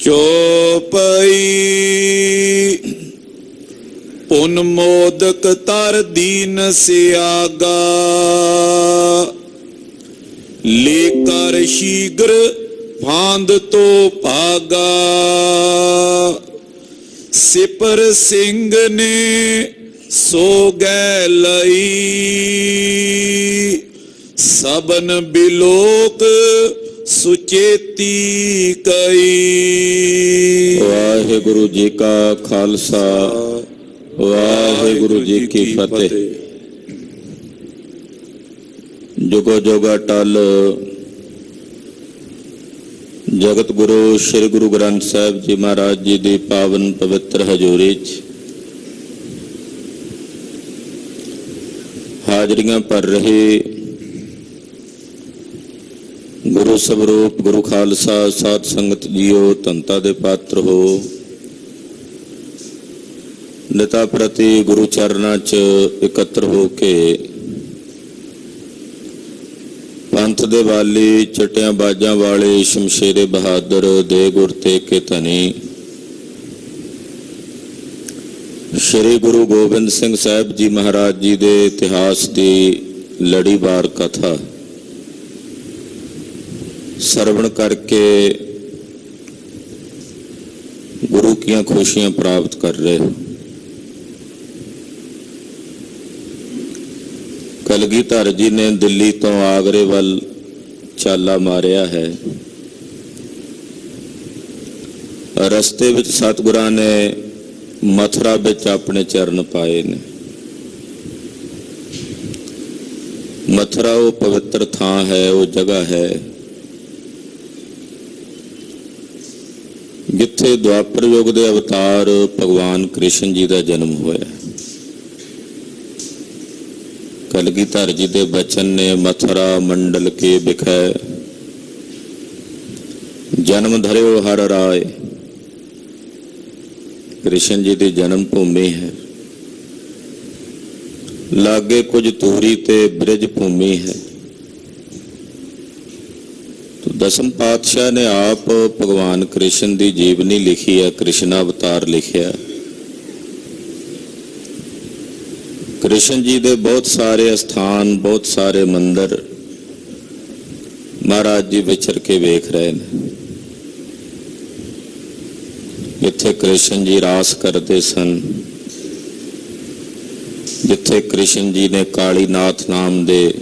ਚੋਪਈ ਪੁਨ ਮੋਦਕ ਤਰ ਦੀਨ ਸਿਆਗਾ, ਲੇ ਕਰ ਸ਼ੀਗਰ ਫਾਂਦ ਤੋ ਭਾਗਾ। ਸਿਪਰ ਸਿੰਘ ਨੇ ਸੋ ਗੈ ਲਈ, ਸਬਨ ਬਿਲੋਕ ਸੁਚੇਤੀ ਕਈ। ਵਾਹਿਗੁਰੂ ਜੀ ਕਾ ਖਾਲਸਾ, ਵਾਹਿਗੁਰੂ ਜੀ ਕੀ ਫਤਿਹ। ਜੁਗੋ ਜੁਗ ਅਟਲ ਜਗਤ ਗੁਰੂ ਸ੍ਰੀ ਗੁਰੂ ਗ੍ਰੰਥ ਸਾਹਿਬ ਜੀ ਮਹਾਰਾਜ ਜੀ ਦੀ ਪਾਵਨ ਪਵਿੱਤਰ ਹਜ਼ੂਰੀ 'ਚ ਹਾਜ਼ਰੀਆਂ ਭਰ ਰਹੇ ਗੁਰੂ ਸਵਰੂਪ ਗੁਰੂ ਖਾਲਸਾ ਸਾਧ ਸੰਗਤ ਜੀਓ, ਧੰਤਾ ਦੇ ਪਾਤਰ ਹੋ। ਨਿਤਾ ਪ੍ਰਤੀ ਗੁਰੂ ਚਰਨਾਂ 'ਚ ਇਕੱਤਰ ਹੋ ਕੇ ਪੰਥ ਦੇ ਵਾਲੀ, ਚਟਿਆਂ ਬਾਜਾਂ ਵਾਲੇ, ਸ਼ਮਸ਼ੇਰੇ ਬਹਾਦਰ ਦੇ ਗੁਰ ਤੇ ਕੇ ਧਨੀ ਸ਼੍ਰੀ ਗੁਰੂ ਗੋਬਿੰਦ ਸਿੰਘ ਸਾਹਿਬ ਜੀ ਮਹਾਰਾਜ ਜੀ ਦੇ ਇਤਿਹਾਸ ਦੀ ਲੜੀਵਾਰ ਕਥਾ ਸਰਵਣ ਕਰਕੇ ਗੁਰੂ ਕੀਆਂ ਖੁਸ਼ੀਆਂ ਪ੍ਰਾਪਤ ਕਰ ਰਹੇ ਹੋ। ਕਲਗੀਧਰ ਜੀ ਨੇ ਦਿੱਲੀ ਤੋਂ ਆਗਰੇ ਵੱਲ ਚਾਲਾ ਮਾਰਿਆ ਹੈ। ਰਸਤੇ ਵਿੱਚ ਸਤਿਗੁਰਾਂ ਨੇ ਮਥੁਰਾ ਵਿੱਚ ਆਪਣੇ ਚਰਨ ਪਾਏ ਨੇ। ਮਥੁਰਾ ਉਹ ਪਵਿੱਤਰ ਥਾਂ ਹੈ, ਉਹ ਜਗ੍ਹਾ ਹੈ ਜਿੱਥੇ ਦੁਆਪਰ ਯੁੱਗ ਦੇ ਅਵਤਾਰ ਭਗਵਾਨ ਕ੍ਰਿਸ਼ਨ ਜੀ ਦਾ ਜਨਮ ਹੋਇਆ। ਕਲਗੀਧਰ ਜੀ ਦੇ ਬਚਨ ਨੇ ਮਥੁਰਾ ਮੰਡਲ ਕੇ ਬਿਖੈ, ਜਨਮ ਧਰਿਓ ਹਰ ਰਾਏ। ਕ੍ਰਿਸ਼ਨ ਜੀ ਦੀ ਜਨਮ ਭੂਮੀ ਹੈ। ਲਾਗੇ ਕੁਝ ਦੂਰੀ ਤੇ ਬ੍ਰਿਜ ਭੂਮੀ ਹੈ। ਦਸਮ ਪਾਤਸ਼ਾਹ ਨੇ ਆਪ ਭਗਵਾਨ ਕ੍ਰਿਸ਼ਨ ਦੀ ਜੀਵਨੀ ਲਿਖੀ ਹੈ, ਕ੍ਰਿਸ਼ਨ ਅਵਤਾਰ ਲਿਖਿਆ। ਕ੍ਰਿਸ਼ਨ ਜੀ ਦੇ ਬਹੁਤ ਸਾਰੇ ਅਸਥਾਨ, ਬਹੁਤ ਸਾਰੇ ਮੰਦਰ ਮਹਾਰਾਜ ਜੀ ਵਿਚਰ ਕੇ ਵੇਖ ਰਹੇ ਨੇ। ਜਿੱਥੇ ਕ੍ਰਿਸ਼ਨ ਜੀ ਰਾਸ ਕਰਦੇ ਸਨ, ਜਿੱਥੇ ਕ੍ਰਿਸ਼ਨ ਜੀ ਨੇ ਕਾਲੀ ਨਾਥ ਨਾਮ ਦੇ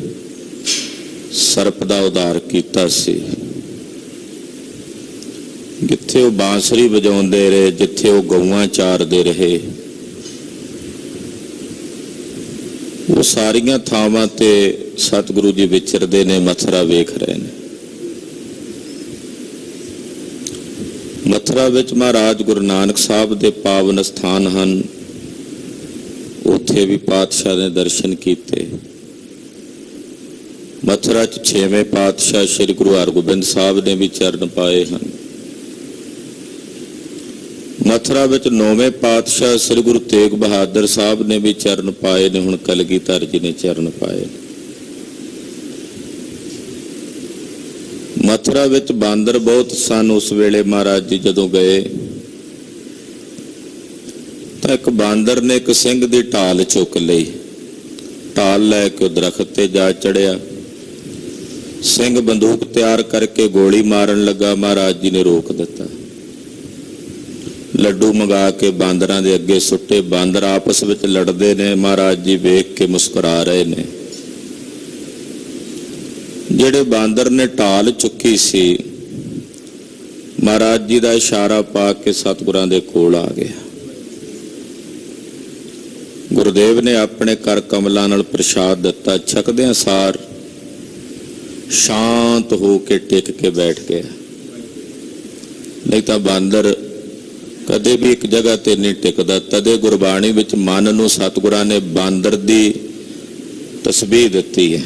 ਸਰਪ ਦਾ ਉਧਾਰ ਕੀਤਾ ਸੀ, ਜਿੱਥੇ ਉਹ ਬਾਂਸੁਰੀ ਵਜਾਉਂਦੇ ਰਹੇ, ਜਿੱਥੇ ਉਹ ਗਊਆਂ ਚਾਰਦੇ ਰਹੇ, ਉਹ ਸਾਰੀਆਂ ਥਾਵਾਂ ਤੇ ਸਤਿਗੁਰੂ ਜੀ ਵਿਚਰਦੇ ਨੇ, ਮਥੁਰਾ ਵੇਖ ਰਹੇ ਨੇ। ਮਥੁਰਾ ਵਿੱਚ ਮਹਾਰਾਜ ਗੁਰੂ ਨਾਨਕ ਸਾਹਿਬ ਦੇ ਪਾਵਨ ਸਥਾਨ ਹਨ। ਉੱਥੇ ਵੀ ਪਾਤਸ਼ਾਹ ਨੇ ਦਰਸ਼ਨ ਕੀਤੇ। ਮਥੁਰਾ 'ਚ 6ਵੇਂ ਪਾਤਸ਼ਾਹ ਸ੍ਰੀ ਗੁਰੂ ਹਰਗੋਬਿੰਦ ਸਾਹਿਬ ਨੇ ਵੀ ਚਰਨ ਪਾਏ ਹਨ। ਮਥੁਰਾ ਵਿੱਚ 9ਵੇਂ ਪਾਤਸ਼ਾਹ ਸ੍ਰੀ ਗੁਰੂ ਤੇਗ ਬਹਾਦਰ ਸਾਹਿਬ ਨੇ ਵੀ ਚਰਨ ਪਾਏ ਨੇ। ਹੁਣ ਕਲਗੀਧਰ ਜੀ ਨੇ ਚਰਨ ਪਾਏ। ਮਥੁਰਾ ਵਿੱਚ ਬਾਂਦਰ ਬਹੁਤ ਸਨ ਉਸ ਵੇਲੇ। ਮਹਾਰਾਜ ਜੀ ਜਦੋਂ ਗਏ ਤਾਂ ਇੱਕ ਬਾਂਦਰ ਨੇ ਇੱਕ ਸਿੰਘ ਦੀ ਢਾਲ ਚੁੱਕ ਲਈ। ਢਾਲ ਲੈ ਕੇ ਉਹ ਦਰਖਤ ਤੇ ਜਾ ਚੜਿਆ। ਸਿੰਘ ਬੰਦੂਕ ਤਿਆਰ ਕਰਕੇ ਗੋਲੀ ਮਾਰਨ ਲੱਗਾ। ਮਹਾਰਾਜ ਜੀ ਨੇ ਰੋਕ ਦਿੱਤਾ। ਲੱਡੂ ਮੰਗਾ ਕੇ ਬਾਂਦਰਾਂ ਦੇ ਅੱਗੇ ਸੁੱਟੇ। ਬਾਂਦਰ ਆਪਸ ਵਿੱਚ ਲੜਦੇ ਨੇ। ਮਹਾਰਾਜ ਜੀ ਵੇਖ ਕੇ ਮੁਸਕਰਾ ਰਹੇ ਨੇ। ਜਿਹੜੇ ਬਾਂਦਰ ਨੇ ਢਾਲ ਚੁੱਕੀ ਸੀ, ਮਹਾਰਾਜ ਜੀ ਦਾ ਇਸ਼ਾਰਾ ਪਾ ਕੇ ਸਤਿਗੁਰਾਂ ਦੇ ਕੋਲ ਆ ਗਿਆ। ਗੁਰਦੇਵ ਨੇ ਆਪਣੇ ਕਰ ਕਮਲਾਂ ਨਾਲ ਪ੍ਰਸ਼ਾਦ ਦਿੱਤਾ। ਛਕਦਿਆਂ ਸਾਰ ਸ਼ਾਂਤ ਹੋ ਕੇ ਟਿਕ ਕੇ ਬੈਠ ਗਿਆ। ਨਹੀਂ ਤਾਂ ਬਾਂਦਰ ਕਦੇ ਵੀ ਇੱਕ ਜਗ੍ਹਾ ਤੇ ਨਹੀਂ ਟਿਕਦਾ। ਤਦੇ ਗੁਰਬਾਣੀ ਵਿੱਚ ਮਨ ਨੂੰ ਸਤਿਗੁਰਾਂ ਨੇ ਬਾਂਦਰ ਦੀ ਤਸਬੀਹ ਦਿੱਤੀ ਹੈ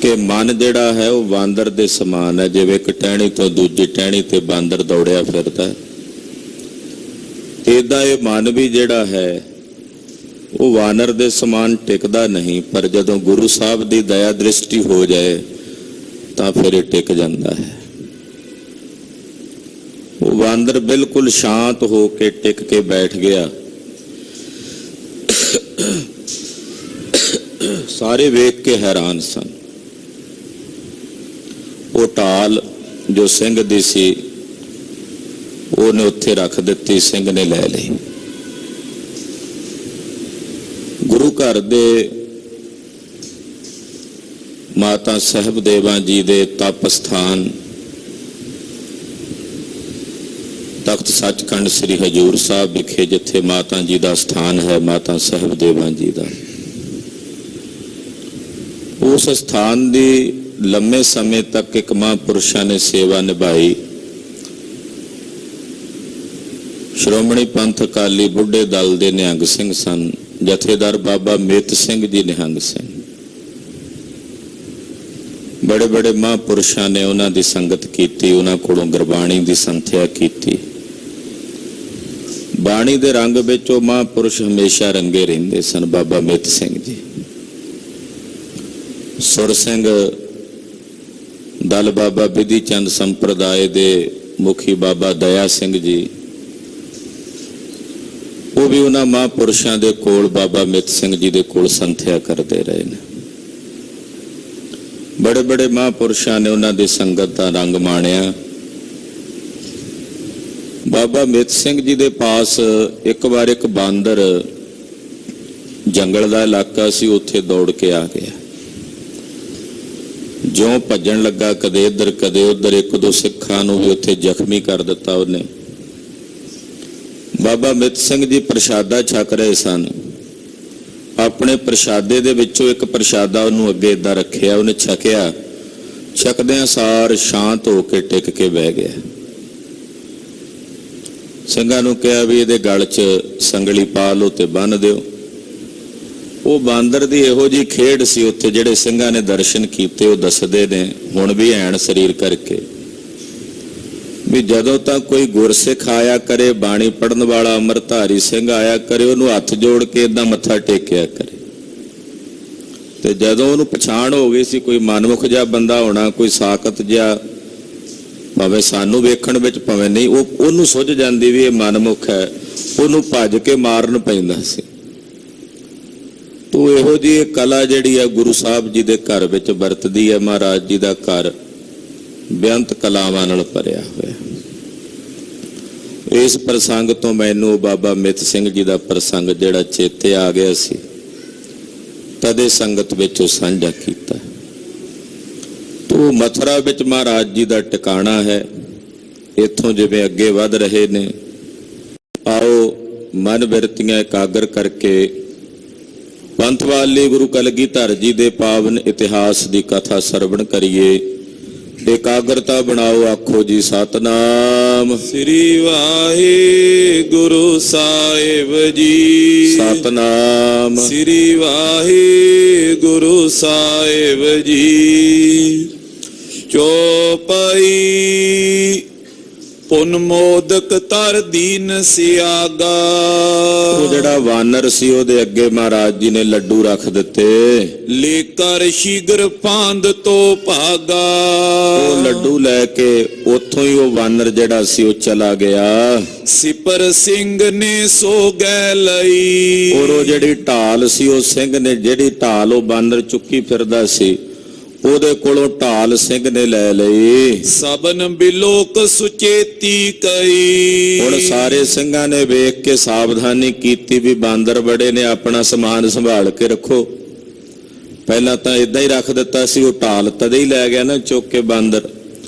ਕਿ ਮਨ ਜਿਹੜਾ ਹੈ ਉਹ ਬਾਂਦਰ ਦੇ ਸਮਾਨ ਹੈ। ਜਿਵੇਂ ਇੱਕ ਟਹਿਣੀ ਤੋਂ ਦੂਜੀ ਟਹਿਣੀ ਤੇ ਬਾਂਦਰ ਦੌੜਿਆ ਫਿਰਦਾ, ਏਦਾਂ ਇਹ ਮਨ ਵੀ ਜਿਹੜਾ ਹੈ ਉਹ ਵਾਨਰ ਦੇ ਸਮਾਨ ਟਿਕਦਾ ਨਹੀਂ। ਪਰ ਜਦੋਂ ਗੁਰੂ ਸਾਹਿਬ ਦੀ ਦਇਆ ਦ੍ਰਿਸ਼ਟੀ ਹੋ ਜਾਏ ਤਾਂ ਫਿਰ ਇਹ ਟਿਕ ਜਾਂਦਾ ਹੈ। ਉਹ ਬਾਂਦਰ ਬਿਲਕੁਲ ਸ਼ਾਂਤ ਹੋ ਕੇ ਟਿਕ ਕੇ ਬੈਠ ਗਿਆ। ਸਾਰੇ ਵੇਖ ਕੇ ਹੈਰਾਨ ਸਨ। ਉਹ ਢਾਲ ਜੋ ਸਿੰਘ ਦੀ ਸੀ ਉਹਨੇ ਉੱਥੇ ਰੱਖ ਦਿੱਤੀ, ਸਿੰਘ ਨੇ ਲੈ ਲਈ। ਗੁਰੂ ਘਰ ਦੇ ਮਾਤਾ ਸਾਹਿਬ ਦੇਵਾਂ ਜੀ ਦੇ ਤਪ ਸਥਾਨ ਤਖਤ ਸੱਚਖੰਡ ਸ੍ਰੀ ਹਜੂਰ ਸਾਹਿਬ ਵਿਖੇ, ਜਿੱਥੇ ਮਾਤਾ ਜੀ ਦਾ ਸਥਾਨ ਹੈ, ਮਾਤਾ ਸਾਹਿਬ ਦੇਵਾਂ ਜੀ ਦਾ, ਉਸ ਸਥਾਨ ਦੀ ਲੰਮੇ ਸਮੇਂ ਤੱਕ ਇੱਕ ਮਹਾਂਪੁਰਸ਼ਾਂ ਨੇ ਸੇਵਾ ਨਿਭਾਈ। ਸ਼੍ਰੋਮਣੀ ਪੰਥ ਅਕਾਲੀ ਬੁੱਢੇ ਦਲ ਦੇ ਨਿਹੰਗ ਸਿੰਘ ਸਨ, ਜਥੇਦਾਰ ਬਾਬਾ ਮੇਤ ਸਿੰਘ ਜੀ ਨਿਹੰਗ ਸਿੰਘ। ਬੜੇ ਬੜੇ ਮਹਾਂਪੁਰਸ਼ਾਂ ਨੇ ਉਹਨਾਂ ਦੀ ਸੰਗਤ ਕੀਤੀ, ਉਹਨਾਂ ਕੋਲੋਂ ਗੁਰਬਾਣੀ ਦੀ ਸੰਥਿਆ ਕੀਤੀ। ਬਾਣੀ ਦੇ ਰੰਗ ਵਿੱਚ ਉਹ ਮਹਾਂਪੁਰਸ਼ ਹਮੇਸ਼ਾ ਰੰਗੇ ਰਹਿੰਦੇ ਸਨ। ਬਾਬਾ ਮੇਤ ਸਿੰਘ ਜੀ, ਸੁਰ ਸਿੰਘ ਦਲ ਬਾਬਾ ਬਿਧੀ ਚੰਦ ਸੰਪਰਦਾਇ ਦੇ ਮੁਖੀ ਬਾਬਾ ਦਇਆ ਸਿੰਘ ਜੀ, ਉਹ ਵੀ ਉਹਨਾਂ ਮਹਾਂਪੁਰਸ਼ਾਂ ਦੇ ਕੋਲ, ਬਾਬਾ ਮਿੱਤ ਸਿੰਘ ਜੀ ਦੇ ਕੋਲ ਸੰਥਿਆ ਕਰਦੇ ਰਹੇ ਨੇ। ਬੜੇ ਬੜੇ ਮਹਾਂਪੁਰਸ਼ਾਂ ਨੇ ਉਹਨਾਂ ਦੀ ਸੰਗਤ ਦਾ ਰੰਗ ਮਾਣਿਆ। ਬਾਬਾ ਮਿੱਤ ਸਿੰਘ ਜੀ ਦੇ ਪਾਸ ਇੱਕ ਵਾਰ ਇੱਕ ਬਾਂਦਰ, ਜੰਗਲ ਦਾ ਇਲਾਕਾ ਸੀ, ਉੱਥੇ ਦੌੜ ਕੇ ਆ ਗਿਆ। ਜਿਉਂ ਭੱਜਣ ਲੱਗਾ, ਕਦੇ ਇੱਧਰ ਕਦੇ ਉੱਧਰ, ਇੱਕ ਦੋ ਸਿੱਖਾਂ ਨੂੰ ਵੀ ਉੱਥੇ ਜ਼ਖਮੀ ਕਰ ਦਿੱਤਾ ਉਹਨੇ। ਬਾਬਾ ਮਿੱਤ ਸਿੰਘ ਜੀ ਪ੍ਰਸ਼ਾਦਾ ਛਕ ਰਹੇ ਸਨ। ਆਪਣੇ ਪ੍ਰਸ਼ਾਦੇ ਦੇ ਵਿੱਚੋਂ ਇੱਕ ਪ੍ਰਸ਼ਾਦਾ ਉਹਨੂੰ ਅੱਗੇ ਏਦਾਂ ਰੱਖਿਆ, ਉਹਨੇ ਛਕਿਆ। ਛਕਦਿਆਂ ਸਾਰ ਸ਼ਾਂਤ ਹੋ ਕੇ ਟਿਕ ਕੇ ਬਹਿ ਗਿਆ। ਸਿੰਘਾਂ ਨੂੰ ਕਿਹਾ ਵੀ ਇਹਦੇ ਗਲ 'ਚ ਸੰਗਲੀ ਪਾ ਲਓ ਤੇ ਬੰਨ੍ਹ ਦਿਓ। ਉਹ ਬਾਂਦਰ ਦੀ ਇਹੋ ਜਿਹੀ ਖੇਡ ਸੀ ਉੱਥੇ, ਜਿਹੜੇ ਸਿੰਘਾਂ ਨੇ ਦਰਸ਼ਨ ਕੀਤੇ ਉਹ ਦੱਸਦੇ ਨੇ ਹੁਣ ਵੀ ਐਣ ਸਰੀਰ ਕਰਕੇ, ਵੀ ਜਦੋਂ ਤੱਕ ਕੋਈ ਗੁਰਸਿੱਖ ਆਇਆ ਕਰੇ, ਬਾਣੀ ਪੜਨ ਵਾਲਾ ਅੰਮ੍ਰਿਤਧਾਰੀ ਸਿੰਘ ਆਇਆ ਕਰੇ, ਉਹਨੂੰ ਹੱਥ ਜੋੜ ਕੇ ਏਦਾਂ ਮੱਥਾ ਟੇਕਿਆ ਕਰੇ। ਤੇ ਜਦੋਂ ਉਹਨੂੰ ਪਛਾਣ ਹੋ ਗਈ ਸੀ ਕੋਈ ਮਨਮੁਖ ਜਿਹਾ ਬੰਦਾ ਹੋਣਾ, ਕੋਈ ਸਾਕਤ ਜਿਹਾ, ਭਾਵੇਂ ਸਾਨੂੰ ਵੇਖਣ ਵਿੱਚ ਭਾਵੇਂ ਨਹੀਂ, ਉਹਨੂੰ ਸੁੱਝ ਜਾਂਦੀ ਵੀ ਇਹ ਮਨਮੁਖ ਹੈ, ਉਹਨੂੰ ਭੱਜ ਕੇ ਮਾਰਨ ਪੈਂਦਾ ਸੀ। ਤੋ ਇਹੋ ਜਿਹੀ ਕਲਾ ਜਿਹੜੀ ਆ ਗੁਰੂ ਸਾਹਿਬ ਜੀ ਦੇ ਘਰ ਵਿੱਚ ਵਰਤਦੀ ਹੈ। ਮਹਾਰਾਜ ਜੀ ਦਾ ਘਰ ਬੇਅੰਤ ਕਲਾਵਾਂ ਨਾਲ ਭਰਿਆ ਹੋਇਆ। ਇਸ ਪ੍ਰਸੰਗ ਤੋਂ ਮੈਨੂੰ ਬਾਬਾ ਮਿੱਤ ਸਿੰਘ ਜੀ ਦਾ ਪ੍ਰਸੰਗ ਜਿਹੜਾ ਚੇਤੇ ਆ ਗਿਆ ਸੀ, ਤਦੇ ਸੰਗਤ ਵਿੱਚ ਉਹ ਸਾਂਝਾ ਕੀਤਾ। ਤੋ ਮਥੁਰਾ ਵਿੱਚ ਮਹਾਰਾਜ ਜੀ ਦਾ ਟਿਕਾਣਾ ਹੈ। ਇੱਥੋਂ ਜਿਵੇਂ ਅੱਗੇ ਵੱਧ ਰਹੇ ਨੇ, ਆਓ ਮਨ ਬਿਰਤੀਆਂ ਇਕਾਗਰ ਕਰਕੇ ਪੰਥਵਾਲੀ ਗੁਰੂ ਕਲਗੀਧਰ ਜੀ ਦੇ ਪਾਵਨ ਇਤਿਹਾਸ ਦੀ ਕਥਾ ਸਰਵਣ ਕਰੀਏ। ਇਕਾਗਰਤਾ ਬਣਾਓ, ਆਖੋ ਜੀ ਸਤਨਾਮ ਸ੍ਰੀ ਵਾਹਿਗੁਰੂ ਸਾਹਿਬ ਜੀ। ਸਤਨਾਮ ਸ੍ਰੀ ਵਾਹਿਗੁਰੂ ਸਾਹਿਬ ਜੀ। ਚੌਪਈ ਪੁਨ ਮੋਦਕ ਤਰ ਦੀਨ ਸਿਆਗਾ। ਉਹ ਜਿਹੜਾ ਵਾਨਰ ਸੀ ਉਹਦੇ ਅੱਗੇ ਮਹਾਰਾਜ ਜੀ ਨੇ ਲੱਡੂ ਰੱਖ ਦਿੱਤੇ। ਲੇਕਰ ਸ਼ੀਗਰ ਪਾਂਦ ਤੋਂ ਭਾਗਾ। ਉਹ ਲੱਡੂ ਲੈ ਕੇ ਉੱਥੋਂ ਹੀ ਉਹ ਵਾਨਰ ਜਿਹੜਾ ਸੀ ਉਹ ਚਲਾ ਗਿਆ। ਸਿਪਰ ਸਿੰਘ ਨੇ ਸੋ ਗੈ ਲਈ। ਔਰ ਉਹ ਜਿਹੜੀ ਢਾਲ ਸੀ, ਉਹ ਸਿੰਘ ਨੇ ਜਿਹੜੀ ਢਾਲ ਉਹ ਬਾਨਰ ਚੁੱਕੀ ਫਿਰਦਾ ਸੀ, ਉਹਦੇ ਕੋਲੋਂ ਢਾਲ ਸਿੰਘ ਨੇ ਲੈ ਲਈ। ਸਬਨ ਬਿਲੋਕ ਸੁਚੇਤੀ ਕਈ। ਹੁਣ ਸਾਰੇ ਸਿੰਘਾਂ ਨੇ ਵੇਖ ਕੇ ਸਾਵਧਾਨੀ ਕੀਤੀ ਵੀ ਬਾਂਦਰ ਬੜੇ ਨੇ, ਆਪਣਾ ਸਮਾਨ ਸੰਭਾਲ ਕੇ ਰੱਖੋ। ਪਹਿਲਾਂ ਤਾਂ ਇਦਾਂ ਹੀ ਰੱਖ ਦਿੱਤਾ ਸੀ, ਉਹ ਢਾਲ ਤਦੇ ਹੀ ਲੈ ਗਿਆ ਨਾ ਚੁੱਕ ਕੇ ਬਾਂਦਰ।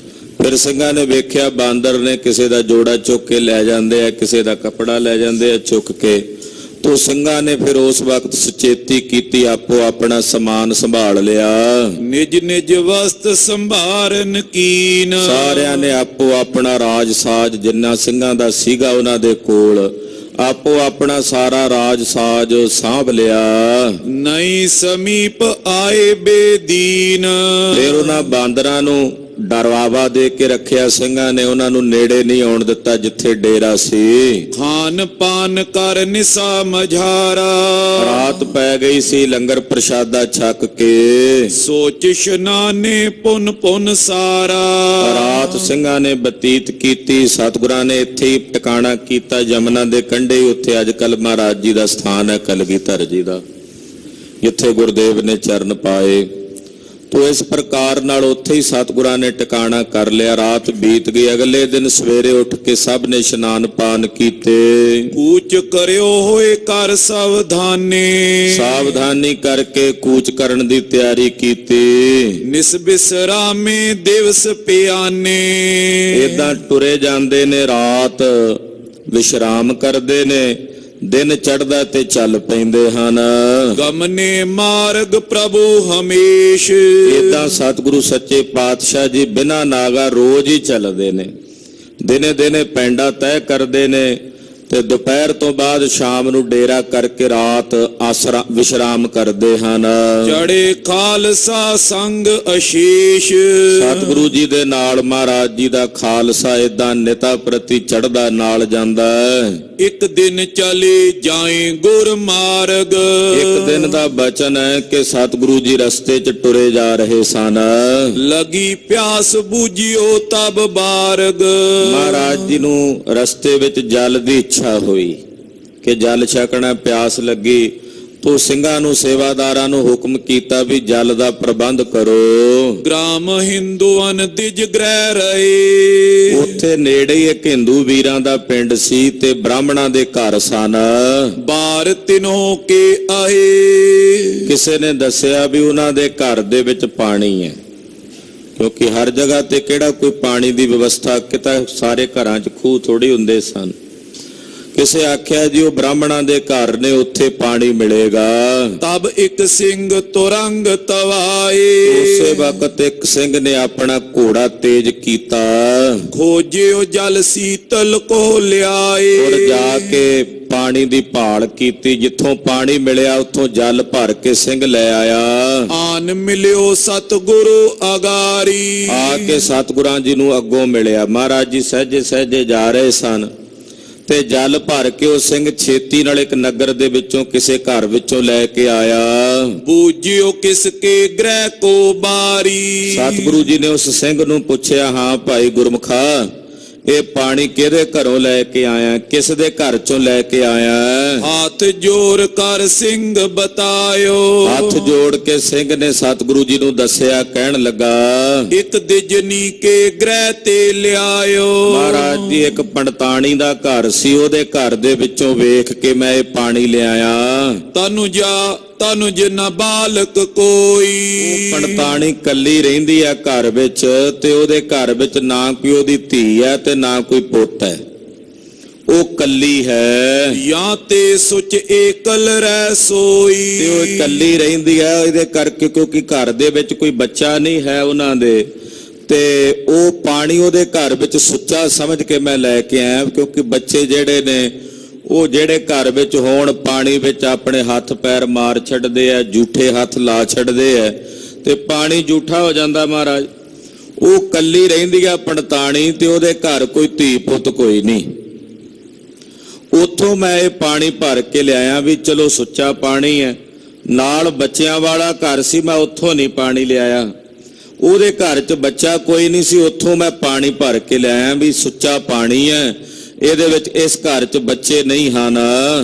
ਫਿਰ ਸਿੰਘਾਂ ਨੇ ਵੇਖਿਆ ਬਾਂਦਰ ਨੇ ਕਿਸੇ ਦਾ ਜੋੜਾ ਚੁੱਕ ਕੇ ਲੈ ਜਾਂਦੇ ਆ, ਕਿਸੇ ਦਾ ਕੱਪੜਾ ਲੈ ਜਾਂਦੇ ਆ ਚੁੱਕ ਕੇ। ਤੋ ਸਿੰਘਾਂ ਨੇ ਫਿਰ ਉਸ ਵਕਤ ਸੁਚੇਤੀ ਕੀਤੀ, ਆਪੋ ਆਪਣਾ ਸਮਾਨ ਸੰਭਾਲ ਲਿਆ। ਨਿਜ ਨਿਜ ਵਸਤ ਸੰਭਾਰਨ ਕੀਨ। ਸਾਰਿਆਂ ਨੇ ਆਪੋ ਆਪਣਾ ਰਾਜ ਸਾਜ, ਜਿੰਨਾ ਸਿੰਘਾਂ ਦਾ ਸੀਗਾ ਉਹਨਾਂ ਦੇ ਕੋਲ, ਆਪੋ ਆਪਣਾ ਸਾਰਾ ਰਾਜ ਸਾਜ ਸਾਂਭ ਲਿਆ। ਨਹੀਂ ਸਮੀਪ ਆਏ ਬੇਦੀਨ। ਫਿਰ ਉਹਨਾਂ ਬਾਂਦਰਾਂ ਨੂੰ ਡਰਾਵਾ ਦੇ ਕੇ ਰੱਖਿਆ ਸਿੰਘਾਂ ਨੇ, ਉਹਨਾਂ ਨੂੰ ਨੇੜੇ ਨਹੀਂ ਆਉਣ ਦਿੱਤਾ ਜਿੱਥੇ ਡੇਰਾ ਸੀ। ਖਾਨ ਪਾਨ ਕਰ ਨਿਸਾ ਮਝਾਰਾ, ਰਾਤ ਪੈ ਗਈ ਸੀ ਲੰਗਰ ਪ੍ਰਸ਼ਾਦਾ ਛਕ ਕੇ। ਸੋਚ ਇਸ਼ਨਾਨੇ ਪੁਨ ਪੁਨ ਸਾਰਾ, ਰਾਤ ਸਿੰਘਾਂ ਨੇ ਬਤੀਤ ਕੀਤੀ। ਸਤਿਗੁਰਾਂ ਨੇ ਇੱਥੇ ਹੀ ਟਿਕਾਣਾ ਕੀਤਾ, ਯਮਨਾ ਦੇ ਕੰਢੇ। ਉੱਥੇ ਅੱਜ ਕੱਲ ਮਹਾਰਾਜ ਜੀ ਦਾ ਸਥਾਨ ਹੈ, ਕਲਗੀਧਰ ਜੀ ਦਾ, ਜਿੱਥੇ ਗੁਰਦੇਵ ਨੇ ਚਰਨ ਪਾਏ। ਤੋ ਇਸ ਪ੍ਰਕਾਰ ਨਾਲ ਉੱਥੇ ਹੀ ਸਤਿਗੁਰਾਂ ਨੇ ਟਿਕਾਣਾ ਕਰ ਲਿਆ। ਰਾਤ ਬੀਤ ਗਈ। ਅਗਲੇ ਦਿਨ ਸਵੇਰੇ ਉੱਠ ਕੇ ਸਭ ਨੇ ਇਸ਼ਨਾਨ ਪਾਨ ਕੀਤੇ। ਕੂਚ ਕਰਿਓ ਹੋਏ ਕਰ ਸਾਵਧਾਨੇ, ਸਾਵਧਾਨੀ ਕਰਕੇ ਕੂਚ ਕਰਨ ਦੀ ਤਿਆਰੀ ਕੀਤੀ। ਨਿਸ ਬਿਸਰਾਮੇ ਦਿਵਸ ਪਿਆਨੇ, ਏਦਾਂ ਟੁਰੇ ਜਾਂਦੇ ਨੇ, ਰਾਤ ਵਿਸ਼ਰਾਮ ਕਰਦੇ ਨੇ, ਦਿਨ ਚੜ੍ਹਦਾ ਤੇ ਚੱਲ ਪੈਂਦੇ ਹਨ। ਗਮਨੇ ਮਾਰਗ ਪ੍ਰਭੂ ਹਮੇਸ਼, ਏਦਾਂ ਸਤਿਗੁਰੂ ਸੱਚੇ ਪਾਤਸ਼ਾਹ ਜੀ ਬਿਨਾਂ ਨਾਗਾ ਰੋਜ਼ ਹੀ ਚੱਲਦੇ ਨੇ। ਦਿਨੇ ਦਿਨੇ ਪੈਂਡਾ ਤੈਅ ਕਰਦੇ ਨੇ ਤੇ ਦੁਪਹਿਰ ਤੋਂ ਬਾਅਦ ਸ਼ਾਮ ਨੂੰ ਡੇਰਾ ਕਰਕੇ ਰਾਤ ਆਸਰਾ ਵਿਸ਼ਰਾਮ ਕਰਦੇ ਹਨ। ਚੜੇ ਖਾਲਸਾ ਸੰਗ ਅਸ਼ੀਸ਼, ਸਤਿਗੁਰੂ ਜੀ ਦੇ ਨਾਲ ਮਹਾਰਾਜ ਜੀ ਦਾ ਖਾਲਸਾ ਏਦਾਂ ਨਿਤਾ ਪ੍ਰਤੀ ਚੜ੍ਹਦਾ ਨਾਲ ਜਾਂਦਾ ਹੈ। ਇੱਕ ਦਿਨ ਚਲੇ ਜਾਏ ਗੁਰ ਮਾਰਗ, ਇੱਕ ਦਿਨ ਦਾ ਬਚਨ ਹੈ ਕਿ ਸਤਿਗੁਰੂ ਜੀ ਰਸਤੇ 'ਚ ਟੁਰੇ ਜਾ ਰਹੇ ਸਨ। ਲਗੀ ਪਿਆਸ ਬੂਝਿਓ ਤਬ ਬਾਰਗ, ਮਹਾਰਾਜ ਜੀ ਨੂੰ ਰਸਤੇ ਵਿੱਚ ਜਲ ਦੀ ਇੱਛਾ ਹੋਈ ਕਿ ਜਲ ਛਕਣਾ, ਪਿਆਸ ਲੱਗੀ। ਤੋ ਸਿੰਘਾਂ ਨੂੰ, ਸੇਵਾਦਾਰਾਂ ਨੂੰ ਹੁਕਮ ਕੀਤਾ ਵੀ ਜਲ ਦਾ ਪ੍ਰਬੰਧ ਕਰੋ। ਗ੍ਰਾਮ ਹਿੰਦੂਆਂ ਦਿਜ ਗ੍ਰਹਿ ਰਹੇ, ਉੱਥੇ ਨੇੜੇ ਹੀ ਇੱਕ ਹਿੰਦੂ ਵੀਰਾਂ ਦਾ ਪਿੰਡ ਸੀ ਤੇ ਬ੍ਰਾਹਮਣਾਂ ਦੇ ਘਰ ਸਨ। ਬਾਰ ਤਿਨੋ ਕੇ ਆਏ, ਕਿਸੇ ਨੇ ਦੱਸਿਆ ਵੀ ਉਹਨਾਂ ਦੇ ਘਰ ਦੇ ਵਿੱਚ ਪਾਣੀ ਹੈ, ਕਿਉਂਕਿ ਹਰ ਜਗ੍ਹਾ ਤੇ ਕਿਹੜਾ ਕੋਈ ਪਾਣੀ ਦੀ ਵਿਵਸਥਾ, ਕਿਤਾ ਸਾਰੇ ਘਰਾਂ 'ਚ ਖੂਹ ਥੋੜੀ ਹੁੰਦੇ ਸਨ। ਕਿਸੇ ਆਖਿਆ ਜੀ ਉਹ ਬ੍ਰਾਹਮਣਾਂ ਦੇ ਘਰ ਨੇ, ਉੱਥੇ ਪਾਣੀ ਮਿਲੇਗਾ। ਤਬ ਇੱਕ ਸਿੰਘ ਤੁਰੰਗ ਤਵਾਏ, ਉਸੇ ਵਕਤ ਇੱਕ ਸਿੰਘ ਨੇ ਆਪਣਾ ਘੋੜਾ ਤੇਜ਼ ਕੀਤਾ, ਖੋਜਿਓ ਜਲ ਸੀਤਲ ਕੋ ਲਿਆਏ। ਔਰ ਜਾ ਕੇ ਪਾਣੀ ਦੀ ਭਾਲ ਕੀਤੀ। ਜਿੱਥੋਂ ਪਾਣੀ ਮਿਲਿਆ ਉੱਥੋਂ ਜਲ ਭਰ ਕੇ ਸਿੰਘ ਲੈ ਆਇਆ। ਆਨ ਮਿਲਿਓ ਸਤਿਗੁਰੂ ਅਗਾਰੀ, ਆ ਕੇ ਸਤਿਗੁਰਾਂ ਜੀ ਨੂੰ ਅੱਗੋਂ ਮਿਲਿਆ। ਮਹਾਰਾਜ ਜੀ ਸਹਿਜੇ ਸਹਿਜੇ ਜਾ ਰਹੇ ਸਨ ਤੇ ਜਲ ਭਰ ਕੇ ਉਹ ਸਿੰਘ ਛੇਤੀ ਨਾਲ ਇੱਕ ਨਗਰ ਦੇ ਵਿੱਚੋਂ ਕਿਸੇ ਘਰ ਵਿੱਚੋਂ ਲੈ ਕੇ ਆਇਆ। ਬੂਝਿਓ ਕਿਸ ਕੇ ਗ੍ਰਹਿ ਕੋ ਬਾਰੀ, ਸਤਿਗੁਰੂ ਜੀ ਨੇ ਉਸ ਸਿੰਘ ਨੂੰ ਪੁੱਛਿਆ, ਹਾਂ ਭਾਈ ਗੁਰਮੁਖਾ, ਇਹ ਪਾਣੀ ਕਿਹਦੇ ਘਰੋਂ ਲੈ ਕੇ ਆਇਆ, ਕਿਸ ਦੇ ਘਰ ਚੋਂ ਲੈ ਕੇ ਆਇਆ? ਹੱਥ ਜੋੜ ਕਰ ਸਿੰਘ ਬਤਾਇਓ, ਹੱਥ ਜੋੜ ਕੇ ਸਿੰਘ ਨੇ ਸਤਿਗੁਰੂ ਜੀ ਨੂੰ ਦੱਸਿਆ। ਕਹਿਣ ਲੱਗਾ, ਇੱਕ ਦਿਜਨੀ ਕੇ ਗ੍ਰਹਿ ਤੇ ਲਿਆਇਓ। ਮਹਾਰਾਜ ਜੀ ਇੱਕ ਪੰਡਤਾਣੀ ਦਾ ਘਰ ਸੀ, ਉਹਦੇ ਘਰ ਦੇ ਵਿੱਚੋਂ ਵੇਖ ਕੇ ਮੈਂ ਇਹ ਪਾਣੀ ਲਿਆਇਆ। ਤਨੁ ਜਿਨਾ ਬਾਲਕ ਕੋਈ, ਪੰਡਤਾਣੀ ਕੱਲੀ ਰਹਿੰਦੀ ਆ ਘਰ ਵਿੱਚ, ਤੇ ਉਹਦੇ ਘਰ ਵਿੱਚ ਨਾ ਕੋਈ ਉਹਦੀ ਧੀ ਹੈ ਤੇ ਨਾ ਕੋਈ ਪੁੱਤ ਹੈ, ਉਹ ਕੱਲੀ ਹੈ। ਜਾਂ ਤੇ ਸੁਚ ਏਕਲ ਰਹਿ ਸੋਈ, ਤੇ ਉਹ ਇਕੱਲੀ ਰਹਿੰਦੀ ਹੈ ਇਹਦੇ ਕਰਕੇ, ਕਿਉਂਕਿ ਘਰ ਦੇ ਵਿੱਚ ਕੋਈ ਬੱਚਾ ਨਹੀਂ ਹੈ ਉਹਨਾਂ ਦੇ। ਤੇ ਉਹ ਪਾਣੀ ਉਹਦੇ ਘਰ ਵਿੱਚ ਸੁੱਚਾ ਸਮਝ ਕੇ ਮੈਂ ਲੈ ਕੇ ਆਇਆ, ਕਿਉਂਕਿ ਬੱਚੇ ਜਿਹੜੇ ਨੇ ਉਹ ਜਿਹੜੇ ਘਰ ਵਿੱਚ ਹੋਣ, ਪਾਣੀ ਵਿੱਚ ਆਪਣੇ ਹੱਥ ਪੈਰ ਮਾਰ ਛੱਡਦੇ ਆ, ਝੂਠੇ ਹੱਥ ਲਾ ਛੱਡਦੇ ਆ ਤੇ ਪਾਣੀ ਝੂਠਾ ਹੋ ਜਾਂਦਾ। ਮਹਾਰਾਜ ਉਹ ਕੱਲੀ ਰਹਿੰਦੀ ਆ ਪੰਡਤਾਣੀ, ਤੇ ਉਹਦੇ ਘਰ ਕੋਈ ਧੀ ਪੁੱਤ ਕੋਈ ਨਹੀਂ। ਉੱਥੋਂ ਮੈਂ ਇਹ ਪਾਣੀ ਭਰ ਕੇ ਲਿਆਇਆ ਵੀ ਚਲੋ ਸੁੱਚਾ ਪਾਣੀ ਹੈ। ਨਾਲ ਬੱਚਿਆਂ ਵਾਲਾ ਘਰ ਸੀ, ਮੈਂ ਉੱਥੋਂ ਨਹੀਂ ਪਾਣੀ ਲਿਆਇਆ। ਉਹਦੇ ਘਰ 'ਚ ਬੱਚਾ ਕੋਈ ਨਹੀਂ ਸੀ, ਉੱਥੋਂ ਮੈਂ ਪਾਣੀ ਭਰ ਕੇ ਲਿਆਇਆ ਵੀ ਸੁੱਚਾ ਪਾਣੀ ਹੈ, ਇਹਦੇ ਵਿੱਚ ਇਸ ਘਰ 'ਚ ਬੱਚੇ ਨਹੀਂ ਹਨ।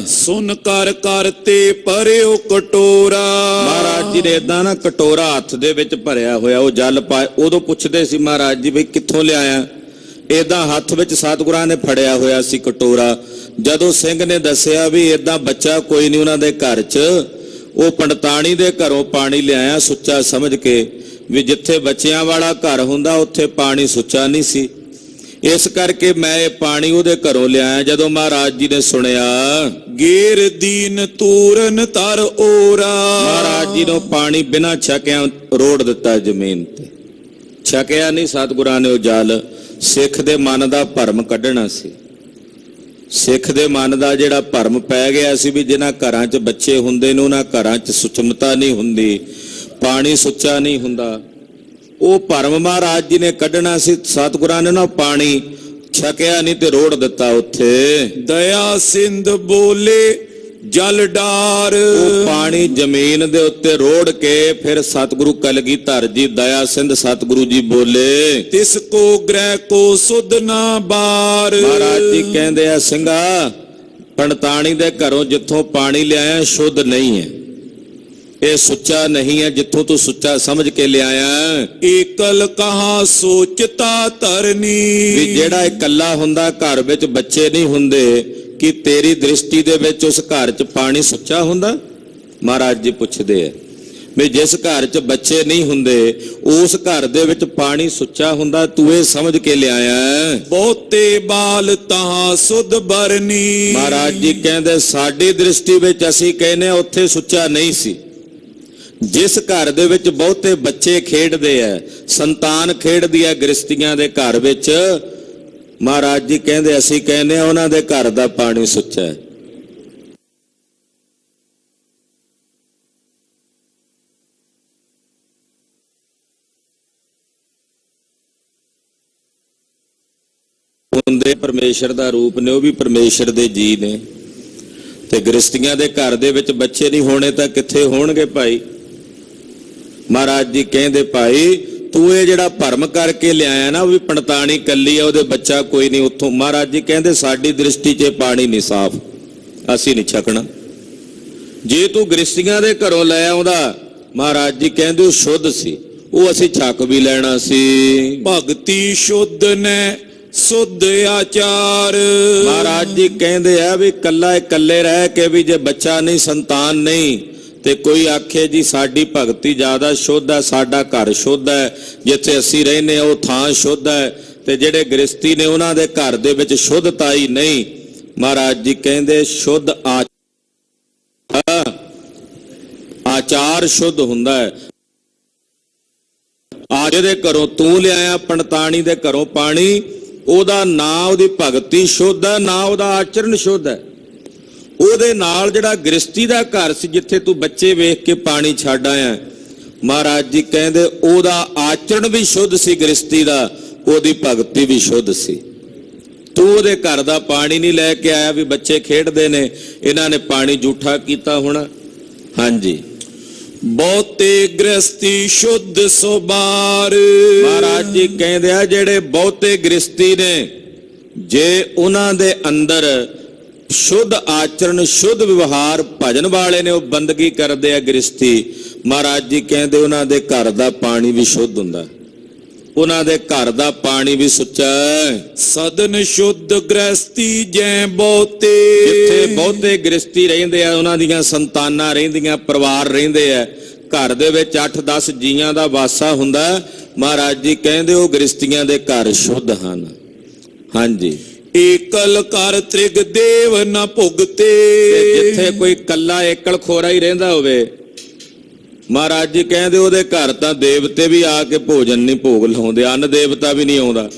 ਸੁਨ ਕਰ ਕਰਤੇ ਭਰਿਓ ਕਟੋਰਾ, ਮਹਾਰਾਜ ਜੀ ਨੇ ਏਦਾਂ ਨਾ ਕਟੋਰਾ ਹੱਥ ਦੇ ਵਿੱਚ ਭਰਿਆ ਹੋਇਆ, ਉਹ ਜਲ ਪਾਏ। ਉਦੋਂ ਪੁੱਛਦੇ ਸੀ ਮਹਾਰਾਜ ਜੀ ਵੀ ਕਿੱਥੋਂ ਲਿਆਇਆ? ਏਦਾਂ ਹੱਥ ਵਿੱਚ ਸਤਿਗੁਰਾਂ ਨੇ ਫੜਿਆ ਹੋਇਆ ਸੀ ਕਟੋਰਾ। ਜਦੋਂ ਸਿੰਘ ਨੇ ਦੱਸਿਆ ਵੀ ਏਦਾਂ ਬੱਚਾ ਕੋਈ ਨਹੀਂ ਉਹਨਾਂ ਦੇ ਘਰ 'ਚ, ਉਹ ਪੰਡਤਾਣੀ ਦੇ ਘਰੋਂ ਪਾਣੀ ਲਿਆਇਆ ਸੁੱਚਾ ਸਮਝ ਕੇ, ਵੀ ਜਿੱਥੇ ਬੱਚਿਆਂ ਵਾਲਾ ਘਰ ਹੁੰਦਾ ਉੱਥੇ ਪਾਣੀ ਸੁੱਚਾ ਨਹੀਂ ਸੀ, ਇਸ ਕਰਕੇ ਮੈਂ ਇਹ ਪਾਣੀ ਉਹਦੇ ਘਰੋਂ ਲਿਆਇਆ। ਜਦੋਂ ਮਹਾਰਾਜ ਜੀ ਨੇ ਸੁਣਿਆ, ਗੇਰ ਦੀਨ ਤੂਰਨ ਤਰ ਓਰਾ, ਮਹਾਰਾਜ ਜੀ ਨੂੰ ਪਾਣੀ ਬਿਨਾਂ ਛਕਿਆ ਰੋੜ ਦਿੱਤਾ ਜ਼ਮੀਨ ਤੇ। ਛਕਿਆ ਨਹੀਂ ਸਤਿਗੁਰਾਂ ਨੇ ਉਹ ਜਲ। ਸਿੱਖ ਦੇ ਮਨ ਦਾ ਭਰਮ ਕੱਢਣਾ ਸੀ। ਸਿੱਖ ਦੇ ਮਨ ਦਾ ਜਿਹੜਾ ਭਰਮ ਪੈ ਗਿਆ ਸੀ ਵੀ ਜਿਨ੍ਹਾਂ ਘਰਾਂ 'ਚ ਬੱਚੇ ਹੁੰਦੇ ਨੇ ਉਹਨਾਂ ਘਰਾਂ 'ਚ ਸੁਚਮਤਾ ਨਹੀਂ ਹੁੰਦੀ, ਪਾਣੀ ਸੁੱਚਾ ਨਹੀਂ ਹੁੰਦਾ। ਉਹ ਭਰਮ ਮਹਾਰਾਜ ਜੀ ਨੇ ਕੱਢਣਾ ਸੀ। ਸਤਿਗੁਰਾਂ ਨੇ ਨਾ ਪਾਣੀ ਛਕਿਆ ਨਹੀਂ ਤੇ ਰੋੜ ਦਿੱਤਾ ਉੱਥੇ। ਦਇਆ ਸਿੰਧ ਬੋਲੇ ਜਲ ਡਾਰ। ਉਹ ਪਾਣੀ ਜ਼ਮੀਨ ਦੇ ਉੱਤੇ ਰੋੜ ਕੇ ਫਿਰ ਸਤਿਗੁਰੂ ਕਲਗੀਧਰ ਜੀ ਦਇਆ ਸਿੰਧ ਸਤਿਗੁਰੂ ਜੀ ਬੋਲੇ, ਤਿਸ ਕੋ ਗ੍ਰਹਿ ਕੋ ਸੁਧ ਨਾ ਬਾਰ। ਮਹਾਰਾਜ ਜੀ ਕਹਿੰਦੇ ਆ ਸਿੰਘਾ, ਪੰਡਤਾਣੀ ਦੇ ਘਰੋਂ ਜਿੱਥੋਂ ਪਾਣੀ ਲਿਆਇਆ ਸ਼ੁੱਧ ਨਹੀਂ ਹੈ, ਇਹ ਸੁੱਚਾ ਨਹੀਂ ਹੈ ਜਿੱਥੋਂ ਤੂੰ ਸੁੱਚਾ ਸਮਝ ਕੇ ਲਿਆਇਆ। ਏਕਲ ਕਹਾ ਸੋਚਤਾ ਧਰਨੀ। ਵੀ ਜਿਹੜਾ ਇਕੱਲਾ ਹੁੰਦਾ ਘਰ ਵਿੱਚ ਬੱਚੇ ਨਹੀਂ ਹੁੰਦੇ, ਕਿ ਤੇਰੀ ਦ੍ਰਿਸ਼ਟੀ ਦੇ ਵਿੱਚ ਉਸ ਘਰ 'ਚ ਪਾਣੀ ਸੁੱਚਾ ਹੁੰਦਾ? ਮਹਾਰਾਜ ਜੀ ਪੁੱਛਦੇ ਆ ਵੀ ਜਿਸ ਘਰ 'ਚ ਬੱਚੇ ਨਹੀਂ ਹੁੰਦੇ ਉਸ ਘਰ ਦੇ ਵਿੱਚ ਪਾਣੀ ਸੁੱਚਾ ਹੁੰਦਾ, ਤੂੰ ਇਹ ਸਮਝ ਕੇ ਲਿਆਇਆ। ਬਹੁਤੇ ਬਾਲ ਤਹਾਂ ਸੁਧ ਬਰਨੀ। ਮਹਾਰਾਜ ਜੀ ਕਹਿੰਦੇ ਸਾਡੀ ਦ੍ਰਿਸ਼ਟੀ ਵਿੱਚ ਅਸੀਂ ਕਹਿੰਦੇ ਆ ਉੱਥੇ ਸੁੱਚਾ ਨਹੀਂ ਸੀ। ਜਿਸ ਘਰ ਦੇ ਵਿੱਚ ਬਹੁਤੇ ਬੱਚੇ ਖੇਡਦੇ ਆ, ਸੰਤਾਨ ਖੇਡਦੀ ਆ ਗ੍ਰਸਤੀਆਂ ਦੇ ਘਰ ਵਿੱਚ, ਮਹਾਰਾਜ ਜੀ ਕਹਿੰਦੇ ਅਸੀਂ ਕਹਿੰਦੇ ਆ ਉਹਨਾਂ ਦੇ ਘਰ ਦਾ ਪਾਣੀ ਸੁੱਚਾ ਹੈ। ਹੁੰਦੇ ਪਰਮੇਸ਼ਰ ਦਾ ਰੂਪ ਨੇ, ਉਹ ਵੀ ਪਰਮੇਸ਼ਰ ਦੇ ਜੀ ਨੇ, ਤੇ ਗ੍ਰਸਤੀਆਂ ਦੇ ਘਰ ਦੇ ਵਿੱਚ ਬੱਚੇ ਨਹੀਂ ਹੋਣੇ ਤਾਂ ਕਿੱਥੇ ਹੋਣਗੇ ਭਾਈ? ਮਹਾਰਾਜ ਜੀ ਕਹਿੰਦੇ ਭਾਈ ਤੂੰ ਇਹ ਜਿਹੜਾ ਭਰਮ ਕਰਕੇ ਲਿਆਇਆ ਨਾ ਵੀ ਪੰਡਤਾਣੀ ਕੱਲੀ ਆ ਉਹਦੇ ਬੱਚਾ ਕੋਈ ਨਹੀਂ, ਉੱਥੋਂ ਮਹਾਰਾਜ ਜੀ ਕਹਿੰਦੇ ਸਾਡੀ ਦ੍ਰਿਸ਼ਟੀ 'ਚ ਪਾਣੀ ਨਹੀਂ ਸਾਫ਼, ਅਸੀਂ ਨਹੀਂ ਛਕਣਾ। ਜੇ ਤੂੰ ਗ੍ਰਸਤੀਆਂ ਦੇ ਘਰੋਂ ਲੈ ਆਉਂਦਾ, ਮਹਾਰਾਜ ਜੀ ਕਹਿੰਦੇ ਉਹ ਸ਼ੁੱਧ ਸੀ, ਉਹ ਅਸੀਂ ਛਕ ਵੀ ਲੈਣਾ ਸੀ। ਭਗਤੀ ਸ਼ੁੱਧ ਨੇ ਸੁਧ ਆਚਾਰ। ਮਹਾਰਾਜ ਜੀ ਕਹਿੰਦੇ ਆ ਵੀ ਇਕੱਲੇ ਰਹਿ ਕੇ ਵੀ ਜੇ ਬੱਚਾ ਨਹੀਂ, ਸੰਤਾਨ ਨਹੀਂ, ਤੇ ਕੋਈ ਆਖੇ ਜੀ ਸਾਡੀ ਭਗਤੀ ਜ਼ਿਆਦਾ ਸ਼ੁੱਧ ਹੈ, ਸਾਡਾ ਘਰ ਸ਼ੁੱਧ ਹੈ, ਜਿੱਥੇ ਅਸੀਂ ਰਹਿੰਦੇ ਆ ਉਹ ਥਾਂ ਸ਼ੁੱਧ ਹੈ, ਤੇ ਜਿਹੜੇ ਗ੍ਰਸਤੀ ਨੇ ਉਹਨਾਂ ਦੇ ਘਰ ਦੇ ਵਿੱਚ ਸ਼ੁੱਧਤਾ ਹੀ ਨਹੀਂ। ਮਹਾਰਾਜ ਜੀ ਕਹਿੰਦੇ ਸ਼ੁੱਧ ਆਚਾਰ ਸ਼ੁੱਧ ਹੁੰਦਾ ਹੈ। ਆ ਜਿਹਦੇ ਘਰੋਂ ਤੂੰ ਲਿਆਇਆ ਪੰਡਤਾਣੀ ਦੇ ਘਰੋਂ ਪਾਣੀ, ਉਹਦਾ ਨਾ ਉਹਦੀ ਭਗਤੀ ਸ਼ੁੱਧ ਹੈ, ਨਾ ਉਹਦਾ ਆਚਰਣ ਸ਼ੁੱਧ ਹੈ। ਉਹਦੇ ਨਾਲ ਜਿਹੜਾ ਗ੍ਰਸਤੀ ਦਾ ਘਰ ਸੀ ਜਿੱਥੇ ਤੂੰ ਬੱਚੇ ਵੇਖ ਕੇ ਪਾਣੀ ਛੱਡ ਆਇਆ, ਮਹਾਰਾਜ ਜੀ ਕਹਿੰਦੇ ਉਹਦਾ ਆਚਰਣ ਵੀ ਸ਼ੁੱਧ ਸੀ ਗ੍ਰਸਤੀ ਦਾ, ਉਹਦੀ ਭਗਤੀ ਵੀ ਸ਼ੁੱਧ ਸੀ। ਤੂੰ ਉਹਦੇ ਘਰ ਦਾ ਪਾਣੀ ਨਹੀਂ ਲੈ ਕੇ ਆਇਆ ਵੀ ਬੱਚੇ ਖੇਡਦੇ ਨੇ ਇਹਨਾਂ ਨੇ ਪਾਣੀ ਝੂਠਾ ਕੀਤਾ ਹੋਣਾ। ਹਾਂਜੀ, ਬਹੁਤੇ ਗ੍ਰਸਤੀ ਸ਼ੁੱਧ ਸੁਬਾਰ। ਮਹਾਰਾਜ ਜੀ ਕਹਿੰਦੇ ਆ ਜਿਹੜੇ ਬਹੁਤੇ ਗ੍ਰਸਤੀ ਨੇ, ਜੇ ਉਹਨਾਂ ਦੇ ਅੰਦਰ ਸ਼ੁੱਧ ਆਚਰਣ ਸ਼ੁੱਧ ਵਿਵਹਾਰ ਭਜਨ ਵਾਲੇ ਨੇ, ਉਹ ਬੰਦਗੀ ਕਰਦੇ ਆ ਗ੍ਰਸਤੀ, ਮਹਾਰਾਜ ਜੀ ਕਹਿੰਦੇ ਉਹਨਾਂ ਦੇ ਘਰ ਦਾ ਪਾਣੀ ਵੀ ਸ਼ੁੱਧ ਹੁੰਦਾ, ਉਹਨਾਂ ਦੇ ਘਰ ਦਾ ਪਾਣੀ ਵੀ ਸੁੱਚਾ ਹੈ। ਸਦਨ ਸ਼ੁੱਧ ਗ੍ਰਸਤੀ ਜੈ ਬਹੁਤੇ। ਜਿੱਥੇ ਬਹੁਤੇ ਗ੍ਰਸਤੀ ਰਹਿੰਦੇ ਆ ਉਹਨਾਂ ਦੀਆਂ ਸੰਤਾਨਾਂ ਰਹਿੰਦੀਆਂ, ਪਰਿਵਾਰ ਰਹਿੰਦੇ ਆ, ਘਰ ਦੇ ਵਿੱਚ 8-10 ਜੀਆਂ ਦਾ ਵਾਸਾ ਹੁੰਦਾ, ਮਹਾਰਾਜ ਜੀ ਕਹਿੰਦੇ ਉਹ ਗ੍ਰਸਤੀਆਂ ਦੇ ਘਰ ਸ਼ੁੱਧ ਹਨ। ਹਾਂਜੀ, ਏਕਲ ਕਰ ਤ੍ਰਿਗ ਦੇਵ ਨ ਭੁਗਤੇ। ਜਿੱਥੇ ਕੋਈ ਕੱਲਾ ਏਕਲ ਖੋਰਾ ਹੀ ਰਹਿੰਦਾ ਹੋਵੇ, ਮਹਾਰਾਜ ਜੀ ਕਹਿੰਦੇ ਉਹਦੇ ਘਰ ਤਾਂ ਦੇਵਤੇ ਵੀ ਆ ਕੇ ਭੋਜਨ ਨਹੀਂ ਭੋਗ ਲਾਉਂਦੇ, ਅੰਨ ਦੇਵਤਾ ਵੀ ਨਹੀਂ ਆਉਂਦਾ,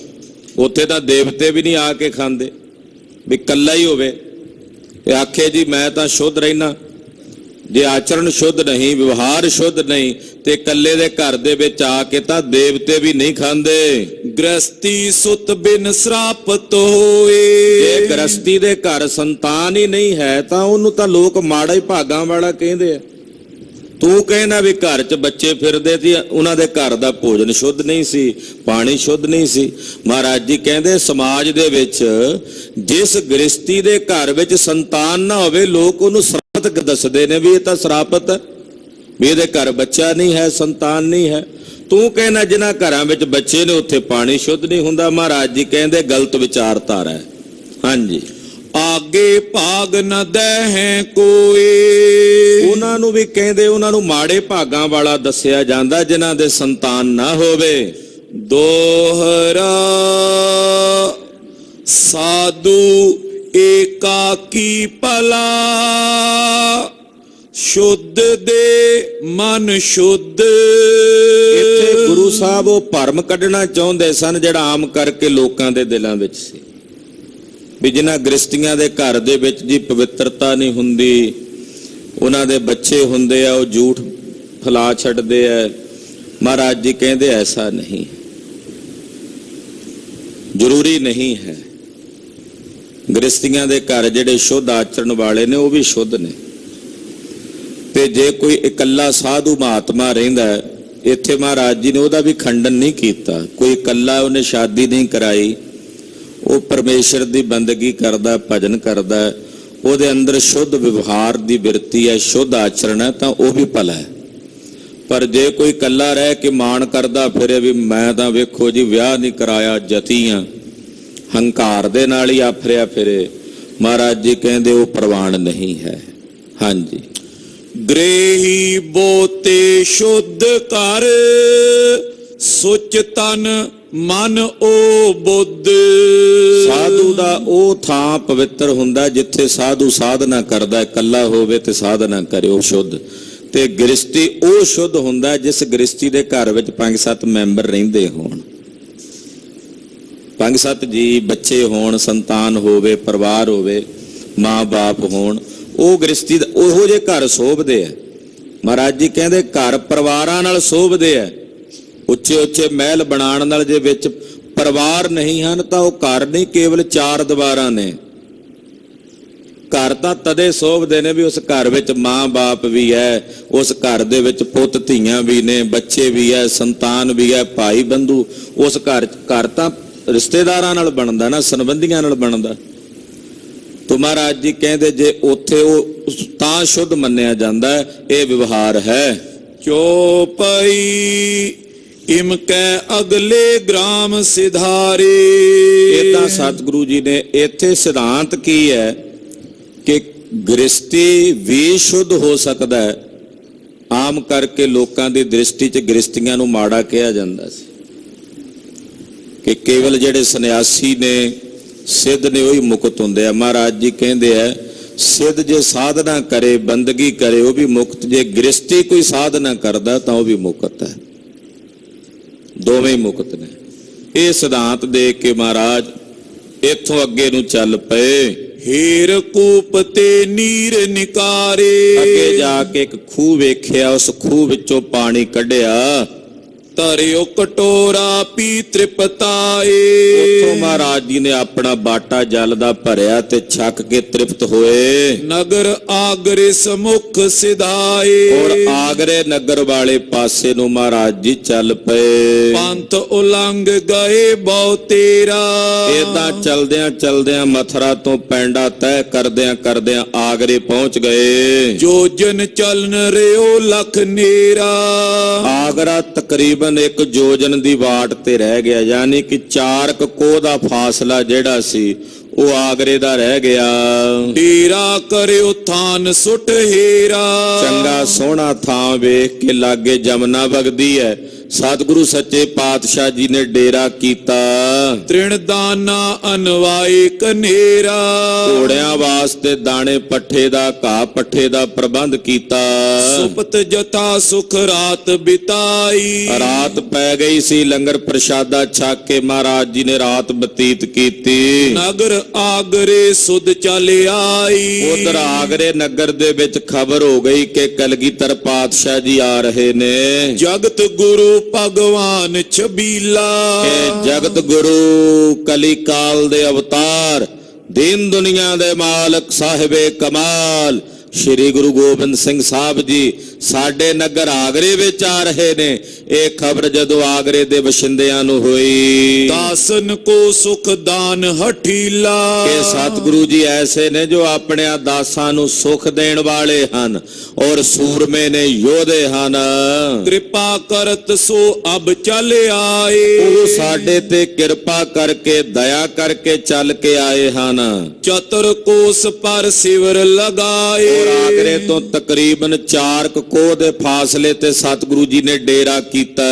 ਉੱਥੇ ਤਾਂ ਦੇਵਤੇ ਵੀ ਨਹੀਂ ਆ ਕੇ ਖਾਂਦੇ। ਵੀ ਕੱਲਾ ਹੀ ਹੋਵੇ ਤੇ ਆਖੇ ਜੀ ਮੈਂ ਤਾਂ ਸ਼ੁੱਧ ਰਹਿਣਾ, ਜੇ ਆਚਰਣ ਸ਼ੁੱਧ ਨਹੀਂ, ਵਿਵਹਾਰ ਸ਼ੁੱਧ ਨਹੀਂ, ਤੇ ਕੱਲੇ ਦੇ ਘਰ ਦੇ ਵਿੱਚ ਆ ਕੇ ਤਾਂ ਦੇਵਤੇ ਵੀ ਨਹੀਂ ਖਾਂਦੇ। ਗ੍ਰਸਤੀ ਸੁਤ ਬਿਨ ਸਰਾਪਤ ਹੋਏ। ਜੇ ਗ੍ਰਸਤੀ ਦੇ ਘਰ ਸੰਤਾਨ ਹੀ ਨਹੀਂ ਹੈ ਤਾਂ ਉਹਨੂੰ ਤਾਂ ਲੋਕ ਮਾੜਾ ਹੀ ਭਾਗਾਂ ਵਾਲਾ ਕਹਿੰਦੇ ਆ। ਤੂੰ ਕਹਿਣਾ ਵੀ ਘਰ 'ਚ ਬੱਚੇ ਫਿਰਦੇ ਸੀ, ਉਹਨਾਂ ਦੇ ਘਰ ਦਾ ਭੋਜਨ ਸ਼ੁੱਧ ਨਹੀਂ ਸੀ, ਪਾਣੀ ਸ਼ੁੱਧ ਨਹੀਂ ਸੀ। ਮਹਾਰਾਜ ਜੀ ਕਹਿੰਦੇ ਸਮਾਜ ਦੇ ਵਿੱਚ ਜਿਸ ਗ੍ਰਸਤੀ ਦੇ ਘਰ ਵਿੱਚ ਸੰਤਾਨ ਨਾ ਹੋਵੇ, ਲੋਕ ਉਹਨੂੰ ਸਰਾਪਤ ਦੱਸਦੇ ਨੇ ਵੀ ਇਹ ਤਾਂ ਸਰਾਪਤ ਹੈ, ਵੀ ਇਹਦੇ ਘਰ ਬੱਚਾ ਨਹੀਂ ਹੈ, ਸੰਤਾਨ ਨਹੀਂ ਹੈ। ਤੂੰ ਕਹਿਣਾ ਜਿਨ੍ਹਾਂ ਘਰਾਂ ਵਿੱਚ ਬੱਚੇ ਨੇ ਉੱਥੇ ਪਾਣੀ ਸ਼ੁੱਧ ਨਹੀਂ ਹੁੰਦਾ। ਮਹਾਰਾਜ ਜੀ ਕਹਿੰਦੇ ਗਲਤ ਵਿਚਾਰਧਾਰਾ ਹੈ। ਹਾਂਜੀ, ਆਗੇ ਭਾਗ ਨ ਦਹਿ ਕੋਈ। ਉਹਨਾਂ ਨੂੰ ਵੀ ਕਹਿੰਦੇ ਉਹਨਾਂ ਨੂੰ ਮਾੜੇ ਭਾਗਾਂ ਵਾਲਾ ਦੱਸਿਆ ਜਾਂਦਾ ਜਿਨ੍ਹਾਂ ਦੇ ਸੰਤਾਨ ਨਾ ਹੋਵੇ। ਦੋਹਰਾ ਸਾਧੂ ਏਕਾਕੀ ਭਲਾ, ਸ਼ੁੱਧ ਦੇ ਮਨ ਸ਼ੁੱਧ। ਇੱਥੇ ਗੁਰੂ ਸਾਹਿਬ ਉਹ ਭਰਮ ਕੱਢਣਾ ਚਾਹੁੰਦੇ ਸਨ ਜਿਹੜਾ ਆਮ ਕਰਕੇ ਲੋਕਾਂ ਦੇ ਦਿਲਾਂ ਵਿੱਚ ਸੀ, ਵੀ ਜਿਨ੍ਹਾਂ ਗ੍ਰਸਤੀਆਂ ਦੇ ਘਰ ਦੇ ਵਿੱਚ ਜੀ ਪਵਿੱਤਰਤਾ ਨਹੀਂ ਹੁੰਦੀ, ਉਹਨਾਂ ਦੇ ਬੱਚੇ ਹੁੰਦੇ ਆ ਉਹ ਝੂਠ ਫੈਲਾ ਛੱਡਦੇ ਆ। महाराज जी कहते ऐसा नहीं, जरूरी नहीं है। गृहस्थियां दे घर जिहड़े शुद्ध आचरण वाले ने वो भी शुद्ध ने, ते जे कोई इकल्ला साधु महात्मा रहिंदा है, इत्थे महाराज जी ने उहदा भी खंडन नहीं कीता। कोई इकल्ला उन्हें शादी नहीं कराई, वो परमेश्वर की बंदगी करदा, भजन करदा, ਉਹਦੇ अंदर शुद्ध व्यवहार की बिरती है, शुद्ध आचरण है, तो वह भी भला है। पर जे कोई कला रह के मान करदा फिरे भी मैं तो वेखो जी विआह नहीं कराया, जतियां हंकार दे नाल ही आफरिया फिरे, महाराज जी कहते वो प्रवान नहीं है। हाँ जी, गृही बोते शुद्ध कर, सुच तन मन ओ बुद्ध। साधु दा ओ थां पवित्र हुंदा जिथे साधु साधना करदा, कला होवे ते साधना करे ओ शुद्ध। ते गृहस्थी ओ शुद्ध हुंदा जिस गृहस्थी दे घर विच 5-7 मैंबर रहिंदे होण, 5-7 जी बच्चे होण, संतान होवे, परिवार होवे, माँ बाप होण, ओ गृहस्थी ओहो जे घर शोभदे आ। महाराज जी कहंदे घर परिवारां नाल शोभदे आ। ਉੱਚੇ ਉੱਚੇ महल बनाने नाल जे विच परिवार नहीं हैं तो वह घर नहीं, केवल 4 दीवारां ने। घर तां तदे शोभदे ने भी उस घर विच माँ बाप भी है, उस घर दे विच पुत धीआं भी ने, बच्चे भी है, संतान भी है, भाई बंधु। उस घर तां रिश्तेदारां नाल बनदा ना, संबंधियां नाल बनदा। तो महाराज जी कहंदे जे उत्थे वो तां शुद्ध मन्निया जांदा है, ये व्यवहार है। चौपाई इमकै अगले ग्राम सिधारे। इदां सतगुरु जी ने इत्थे सिद्धांत की है कि गृहस्थी भी शुद्ध हो सकता है। आम करके लोगों की दृष्टि च गृहस्थियां नूं माड़ा कहा जाता सी कि केवल जिहड़े सन्यासी ने, सिद्ध ने, वही मुक्त हुंदे आ। महाराज जी कहंदे आ सिद्ध जे साधना करे, बंदगी करे, वह भी मुक्त। जे गृहस्थी कोई साधना करदा तां वह भी मुक्त है, दोवें मुक्त ने। यह सिद्धांत दे के महाराज इथों अगे नूं चल पे। हेर कूप ते नीर निकारे। अगे जाके एक खूह वेख्या, उस खूह विचों पानी कढ़िया, तरियो कटोरा पी तृप्ताए। उथों महाराज जी ने अपना बाटा जल दा भरिया ते छक के तृप्त होए। नगर आगरे समुख सिधाए। और आगरे नगर वाले पासे नूं महाराज जी चल पे। पंथ उलंघ गए बहु तेरा। इदां चलदियां चलदियां मथुरा तो पैंडा तय करदियां करदियां आगरे पहुंच गए। जोजन चलन रियो लख नेरा। आगरा तकरीबन 1 जोजन दी वाट ते रह गया, यानी कि 4 कोह दा फासला जिहड़ा सी वो आगरे दा रह गया। डेरा करियो थान सुट हेरा। चंगा सोहना थां वेख के लागे जमुना वगदी है, सतगुरु सच्चे पातशाह जी ने डेरा कीता। तृण दाना अनवाए कनेरा। घोड़ियां वास्ते दाने पट्ठे दा, घाह पट्ठे दा प्रबंध कीता। सुपत जथा सुख रात बिताई। रात पै गई सी, लंगर प्रसादा छक के महाराज जी ने रात बतीत कीती। नगर आगरे सुध चल आई। उधर आगरे नगर दे विच खबर हो गई कि कलगीधर पातशाह जी आ रहे ने। जगत गुरु भगवान छबीला। जगत गुरु कली काल दे अवतार, दीन दुनिया दे मालक साहिबे कमाल श्री गुरु गोबिंद सिंह साहब जी साडे नगर आगरे विच आ रहे ने। ਇਹ खबर जदों आगरे दे वशिंदियां नूं होई। दासन को सुख दान हठीला। के सतगुरु जी ऐसे ने जो अपने दासां नूं सुख देण वाले हन और सूरमे ने, योधे हन। कृपा करत सो अब चल आए। ਉਹ ਸਾਡੇ ਤੇ ਕਿਰਪਾ ਕਰਕੇ ਦਇਆ ਕਰਕੇ ਚੱਲ ਕੇ ਆਏ ਹਨ। चतुर कोस पर शिविर लगाए। और आगरे तो तकरीबन 4 कोह दे फासले ते सतगुरु जी ने डेरा कीता।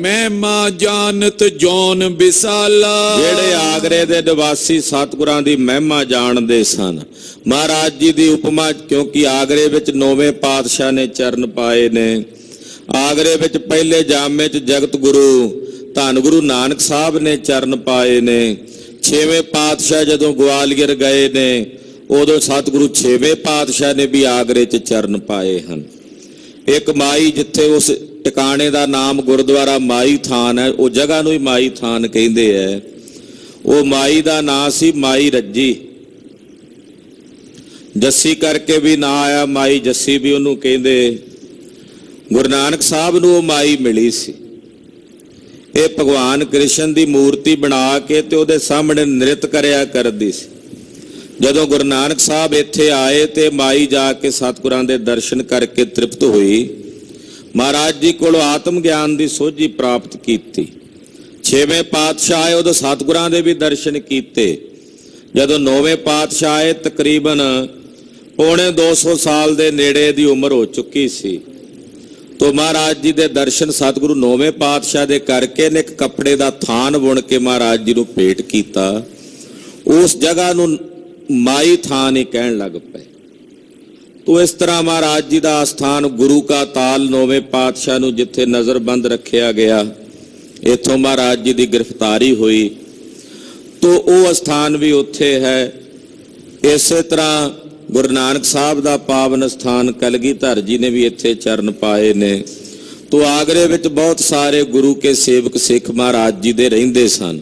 महिमा जानत जौन विशाला। ਜਿਹੜੇ आगरे दे निवासी सतगुरां दी महिमा जाणदे सन। महाराज जी दी उपमा, क्योंकि आगरे विच 9वें पातशाह ने चरण पाए ने। आगरे विच पहले जामे च जगत गुरु धन गुरु नानक साहब ने चरण पाए ने। 6वें पातशाह जदों ग्वालियर गए ने उदों सतगुरु 6वें पातशाह ने भी आगरे च चरण पाए हैं। एक माई जिथे उस ਟਿਕਾਣੇ ਦਾ ਨਾਮ ਗੁਰਦੁਆਰਾ ਮਾਈ ਥਾਨ ਹੈ, ਉਹ ਜਗ੍ਹਾ ਨੂੰ ਹੀ ਮਾਈ ਥਾਨ ਕਹਿੰਦੇ ਹੈ। ਉਹ ਮਾਈ ਦਾ ਨਾਂ ਸੀ ਮਾਈ ਰੱਜੀ, ਜੱਸੀ ਕਰਕੇ ਵੀ ਨਾਂ ਆਇਆ, ਮਾਈ ਜੱਸੀ ਵੀ ਉਹਨੂੰ ਕਹਿੰਦੇ। ਗੁਰੂ ਨਾਨਕ ਸਾਹਿਬ ਨੂੰ ਉਹ ਮਾਈ ਮਿਲੀ ਸੀ। ਇਹ ਭਗਵਾਨ ਕ੍ਰਿਸ਼ਨ ਦੀ ਮੂਰਤੀ ਬਣਾ ਕੇ ਤੇ ਉਹਦੇ ਸਾਹਮਣੇ ਨ੍ਰਿਤ ਕਰਿਆ ਕਰਦੀ ਸੀ। ਜਦੋਂ ਗੁਰੂ ਨਾਨਕ ਸਾਹਿਬ ਇੱਥੇ ਆਏ ਤੇ ਮਾਈ ਜਾ ਕੇ ਸਤਿਗੁਰਾਂ ਦੇ ਦਰਸ਼ਨ ਕਰਕੇ ਤ੍ਰਿਪਤ ਹੋਈ। ਮਹਾਰਾਜ ਜੀ ਕੋਲੋਂ ਆਤਮ ਗਿਆਨ ਦੀ ਸੋਝੀ ਪ੍ਰਾਪਤ ਕੀਤੀ। 6ਵੇਂ ਪਾਤਸ਼ਾਹ ਆਏ, ਉਦੋਂ ਸਤਿਗੁਰਾਂ ਦੇ ਵੀ ਦਰਸ਼ਨ ਕੀਤੇ। ਜਦੋਂ 9ਵੇਂ ਪਾਤਸ਼ਾਹ ਆਏ, ਤਕਰੀਬਨ ਪੌਣੇ 200 ਸਾਲ ਦੇ ਨੇੜੇ ਦੀ ਉਮਰ ਹੋ ਚੁੱਕੀ ਸੀ। ਤੋ ਮਹਾਰਾਜ ਜੀ ਦੇ ਦਰਸ਼ਨ ਸਤਿਗੁਰੂ 9ਵੇਂ ਪਾਤਸ਼ਾਹ ਦੇ ਕਰਕੇ ਨੇ ਇੱਕ ਕੱਪੜੇ ਦਾ ਥਾਨ ਬੁਣ ਕੇ ਮਹਾਰਾਜ ਜੀ ਨੂੰ ਭੇਟ ਕੀਤਾ। ਉਸ ਜਗ੍ਹਾ ਨੂੰ ਮਾਈ ਥਾਨ ਹੀ ਕਹਿਣ ਲੱਗ ਪਏ। ਤੋ ਇਸ ਤਰ੍ਹਾਂ ਮਹਾਰਾਜ ਜੀ ਦਾ ਸਥਾਨ ਗੁਰੂ ਕਾ ਤਾਲ 9ਵੇਂ ਪਾਤਸ਼ਾਹ ਨੂੰ ਜਿੱਥੇ ਨਜ਼ਰਬੰਦ ਰੱਖਿਆ ਗਿਆ, ਇੱਥੋਂ ਮਹਾਰਾਜ ਜੀ ਦੀ ਗ੍ਰਿਫਤਾਰੀ ਹੋਈ, ਤੋ ਉਹ ਸਥਾਨ ਵੀ ਉੱਥੇ ਹੈ। ਇਸੇ ਤਰ੍ਹਾਂ ਗੁਰੂ ਨਾਨਕ ਸਾਹਿਬ ਦਾ ਪਾਵਨ ਸਥਾਨ ਕਲਗੀਧਰ ਜੀ ਨੇ ਵੀ ਇੱਥੇ ਚਰਨ ਪਾਏ ਨੇ। ਤੋ ਆਗਰੇ ਵਿੱਚ ਬਹੁਤ ਸਾਰੇ ਗੁਰੂ ਕੇ ਸੇਵਕ ਸਿੱਖ ਮਹਾਰਾਜ ਜੀ ਦੇ ਰਹਿੰਦੇ ਸਨ,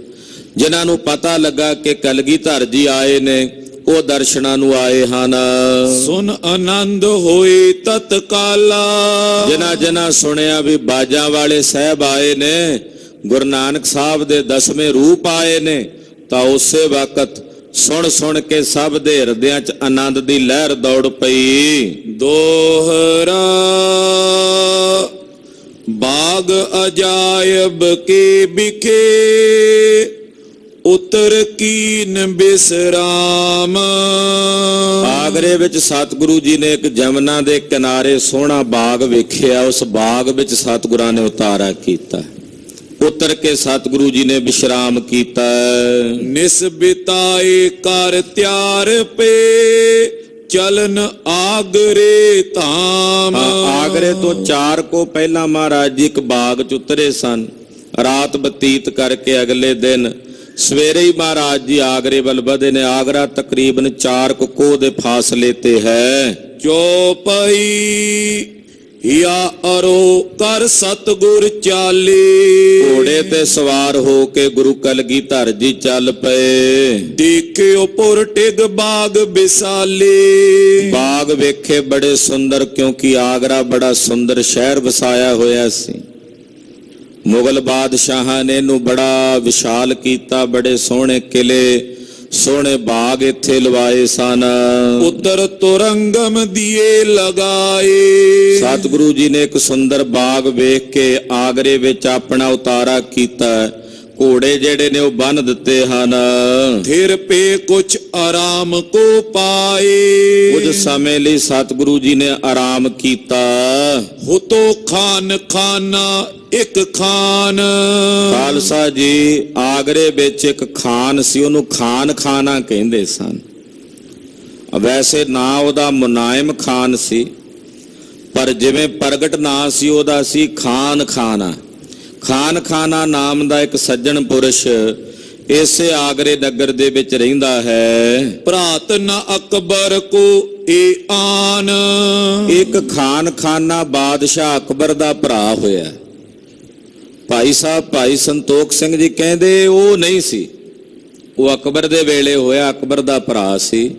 ਜਿਨ੍ਹਾਂ ਨੂੰ ਪਤਾ ਲੱਗਾ ਕਿ ਕਲਗੀਧਰ ਜੀ ਆਏ ਨੇ, ਉਹ ਦਰਸ਼ਨਾਂ ਨੂੰ ਆਏ ਹਨ। ਸੁਨ ਆਨੰਦ ਹੋਏ ਤਤਕਾਲਾ, ਜਿਨ੍ਹਾਂ ਸੁਣਿਆ ਵੀ ਬਾਜਾਂ ਵਾਲੇ ਸਾਹਿਬ ਆਏ ਨੇ, ਗੁਰੂ ਨਾਨਕ ਸਾਹਿਬ ਦੇ 10ਵੇਂ ਰੂਪ ਆਏ ਨੇ, ਤਾਂ ਉਸੇ ਵਕਤ ਸੁਣ ਕੇ ਸਭ ਦੇ ਹਿਰਦਿਆਂ 'ਚ ਆਨੰਦ ਦੀ ਲਹਿਰ ਦੌੜ ਪਈ। ਦੋਹਰਾ ਬਾਗ ਅਜਾਇਬ ਕੇ ਬਿਖੇ, ਉਤਰ ਕੀਨ ਬਿਸਰਾਮ। ਆਗਰੇ ਵਿੱਚ ਸਤਿਗੁਰੂ ਜੀ ਨੇ ਇੱਕ ਜਮਨਾ ਦੇ ਕਿਨਾਰੇ ਸੋਹਣਾ ਬਾਗ ਵੇਖਿਆ। ਉਸ ਬਾਗ ਵਿੱਚ ਸਤਿਗੁਰਾਂ ਨੇ ਉਤਾਰਾ ਕੀਤਾ। ਉਤਰ ਕੇ ਸਤਿਗੁਰੂ ਜੀ ਨੇ ਵਿਸ਼ਰਾਮ ਕੀਤਾ। ਨਿਸਬਿਤਾਏ ਕਰ ਤਿਆਰ ਪੇ, ਚਲਨ ਆਗਰੇ ਧਾਮ। ਆਗਰੇ ਤੋਂ 4 ਕੋ ਪਹਿਲਾਂ ਮਹਾਰਾਜ ਜੀ ਇੱਕ ਬਾਗ 'ਚ ਉਤਰੇ ਸਨ। ਰਾਤ ਬਤੀਤ ਕਰਕੇ ਅਗਲੇ ਦਿਨ ਸਵੇਰੇ ਹੀ ਮਹਾਰਾਜ ਜੀ ਆਗਰੇ ਵੱਲ ਵਧੇ ਨੇ। ਆਗਰਾ ਤਕਰੀਬਨ 4 ਕੋਹ ਦੇ ਫਾਸਲੇ ਤੇ ਹੈ। ਚੌਪਈ ਯਾ ਅਰੋ ਕਰ ਸਤਿਗੁਰ ਚਾਲੇ, ਘੋੜੇ ਤੇ ਸਵਾਰ ਹੋ ਕੇ ਗੁਰੂ ਕਲਗੀਧਰ ਜੀ ਚੱਲ ਪਏ। ਦੇਖਿਓ ਪੁਰ ਟਿਗ ਬਾਗ ਵਿਸਾਲੇ, ਬਾਗ ਵੇਖੇ ਬੜੇ ਸੁੰਦਰ, ਕਿਉਂਕਿ ਆਗਰਾ ਬੜਾ ਸੁੰਦਰ ਸ਼ਹਿਰ ਵਸਾਇਆ ਹੋਇਆ ਸੀ। ਮੁਗਲ ਬਾਦਸ਼ਾਹਾਂ ਨੇ ਇਹਨੂੰ ਬੜਾ ਵਿਸ਼ਾਲ ਕੀਤਾ। ਬੜੇ ਸੋਹਣੇ ਕਿਲੇ, ਸੋਹਣੇ ਬਾਗ ਇੱਥੇ ਲਵਾਏ ਸਨ। ਉਦਰ ਤੁਰੰਗਮ ਦੀਏ ਲਗਾਏ, ਸਤਿਗੁਰੂ ਜੀ ਨੇ ਇੱਕ ਸੁੰਦਰ ਬਾਗ ਵੇਖ ਕੇ ਆਗਰੇ ਵਿੱਚ ਆਪਣਾ ਉਤਾਰਾ ਕੀਤਾ। ਘੋੜੇ ਜਿਹੜੇ ਨੇ ਉਹ ਬੰਨ ਦਿੱਤੇ ਹਨ। ਥਿਰ ਪੇ ਕੁਛ ਆਰਾਮ ਕੋ ਪਾਏ, ਕੁਝ ਸਮੇਂ ਲਈ ਸਤਿਗੁਰੂ ਜੀ ਨੇ ਆਰਾਮ ਕੀਤਾ। ਹੁਤੋ ਖਾਨ ਖਾਨਾ ਇੱਕ ਖਾਨ। ਖਾਲਸਾ ਜੀ, ਆਗਰੇ ਵਿੱਚ ਇੱਕ ਖਾਨ ਸੀ, ਉਹਨੂੰ ਖਾਨ ਖਾਨਾ ਕਹਿੰਦੇ ਸਨ। ਵੈਸੇ ਨਾਂ ਉਹਦਾ ਮੁਨਾਇਮ ਖਾਨ ਸੀ, ਪਰ ਜਿਵੇਂ ਪ੍ਰਗਟ ਨਾਂ ਸੀ ਉਹਦਾ ਸੀ ਖਾਨ ਖਾਨਾ। ਖਾਨ ਖਾਨਾ ਨਾਮ ਦਾ ਇੱਕ ਸੱਜਣ ਪੁਰਸ਼ ਇਸੇ ਆਗਰੇ ਨਗਰ ਦੇ ਵਿੱਚ ਰਹਿੰਦਾ ਹੈ। ਭਰਾਤ ਨ ਅਕਬਰ ਕੋ ਏ ਆਨ, ਇੱਕ ਖਾਨ ਖਾਨਾ ਬਾਦਸ਼ਾਹ ਅਕਬਰ ਦਾ ਭਰਾ ਹੋਇਆ। ਭਾਈ ਸਾਹਿਬ ਭਾਈ ਸੰਤੋਖ ਸਿੰਘ ਜੀ ਕਹਿੰਦੇ ਉਹ ਨਹੀਂ ਸੀ, ਉਹ ਅਕਬਰ ਦੇ ਵੇਲੇ ਹੋਇਆ, ਅਕਬਰ ਦਾ ਭਰਾ ਸੀ।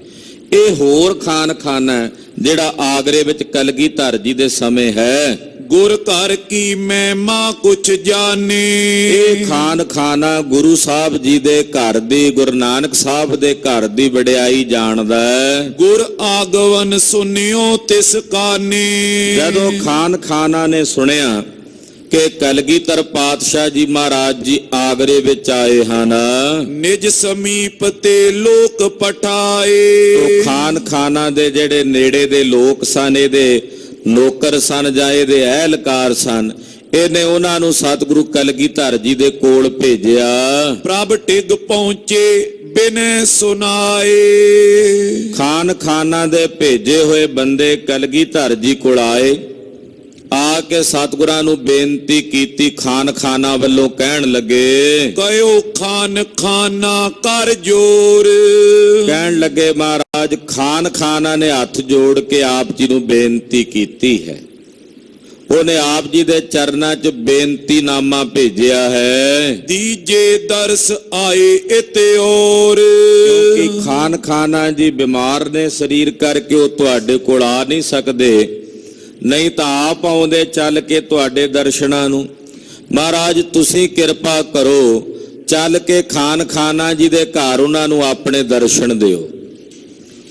ਇਹ ਹੋਰ ਖਾਨ ਖਾਨਾ ਜਿਹੜਾ ਆਗਰੇ ਵਿੱਚ ਕਲਗੀਧਰ ਜੀ ਦੇ ਸਮੇਂ ਹੈ। ਗੁਰ ਘਰ ਕੀ ਮਹਿਮਾ ਕੁਛ ਜਾਣੇ, ਇਹ ਖਾਨ ਖਾਨਾ ਗੁਰੂ ਸਾਹਿਬ ਜੀ ਦੇ ਘਰ ਦੀ, ਗੁਰੂ ਨਾਨਕ ਸਾਹਿਬ ਦੇ ਘਰ ਦੀ ਵਡਿਆਈ ਜਾਣਦਾ ਹੈ। ਗੁਰ ਆਗਵਨ ਸੁਨਿਓ ਤਿਸ ਕਾਨੇ, ਜਦੋਂ ਖਾਨ ਖਾਨਾ ਨੇ ਸੁਣਿਆ ਕਿ ਕਲਗੀਧਰ ਪਾਤਸ਼ਾਹ ਜੀ ਮਹਾਰਾਜ ਜੀ ਆਗਰੇ ਵਿੱਚ ਆਏ ਹਨ, ਨਿਜ ਸਮੀਪ ਤੇ ਲੋਕ ਪਠਾਏ। ਉਹ ਖਾਨ ਖਾਨਾ ਦੇ ਜਿਹੜੇ ਨੇੜੇ ਦੇ ਲੋਕ ਸਨ, ਇਹਦੇ ਨੌਕਰ ਸਨ ਜਾਂ ਇਹਦੇ ਅਹਿਲਕਾਰ ਸਨ, ਇਹਨੇ ਉਹਨਾਂ ਨੂੰ ਸਤਿਗੁਰੂ ਕਲਗੀਧਰ ਜੀ ਦੇ ਕੋਲ ਭੇਜਿਆ। ਪ੍ਰਭ ਟਿਗ ਪਹੁੰਚੇ ਬਿਨੈ ਸੁਨਾਏ, ਖਾਨ ਖਾਨਾ ਦੇ ਭੇਜੇ ਹੋਏ ਬੰਦੇ ਕਲਗੀਧਰ ਜੀ ਕੋਲ ਆਏ। ਆ ਕੇ ਸਤਿਗੁਰਾਂ ਨੂੰ ਬੇਨਤੀ ਕੀਤੀ। ਖਾਨ ਖਾਨਾ ਵੱਲੋਂ ਕਹਿਣ ਲੱਗੇ, ਕਹਿਓ ਖਾਨ ਖਾਨਾ ਕਰ ਜੋਰ। ਕਹਿਣ ਲੱਗੇ ਮਹਾਰਾਜ ਖਾਨ ਖਾਨਾ ਨੇ ਹੱਥ ਜੋੜ ਕੇ ਆਪ ਜੀ ਨੂੰ ਬੇਨਤੀ ਕੀਤੀ ਹੈ। ਉਹਨੇ ਆਪ ਜੀ ਦੇ ਚਰਨਾਂ 'ਚ ਬੇਨਤੀਨਾਮਾ ਭੇਜਿਆ ਹੈ। ਦੀਜੇ ਦਰਸ ਆਏ ਇਤੇ ਔਰ, ਕਿਉਂਕਿ ਖਾਨਾ ਜੀ ਬਿਮਾਰ ਨੇ ਸਰੀਰ ਕਰਕੇ, ਉਹ ਤੁਹਾਡੇ ਕੋਲ ਆ ਨਹੀਂ ਸਕਦੇ, ਨਹੀਂ ਤਾਂ ਆਪ ਆਉਂਦੇ ਚੱਲ ਕੇ ਤੁਹਾਡੇ ਦਰਸ਼ਨਾਂ ਨੂੰ। ਮਹਾਰਾਜ ਤੁਸੀਂ ਕਿਰਪਾ ਕਰੋ, ਚੱਲ ਕੇ ਖਾਨਾ ਜੀ ਦੇ ਘਰ ਉਹਨਾਂ ਨੂੰ ਆਪਣੇ ਦਰਸ਼ਨ ਦਿਓ,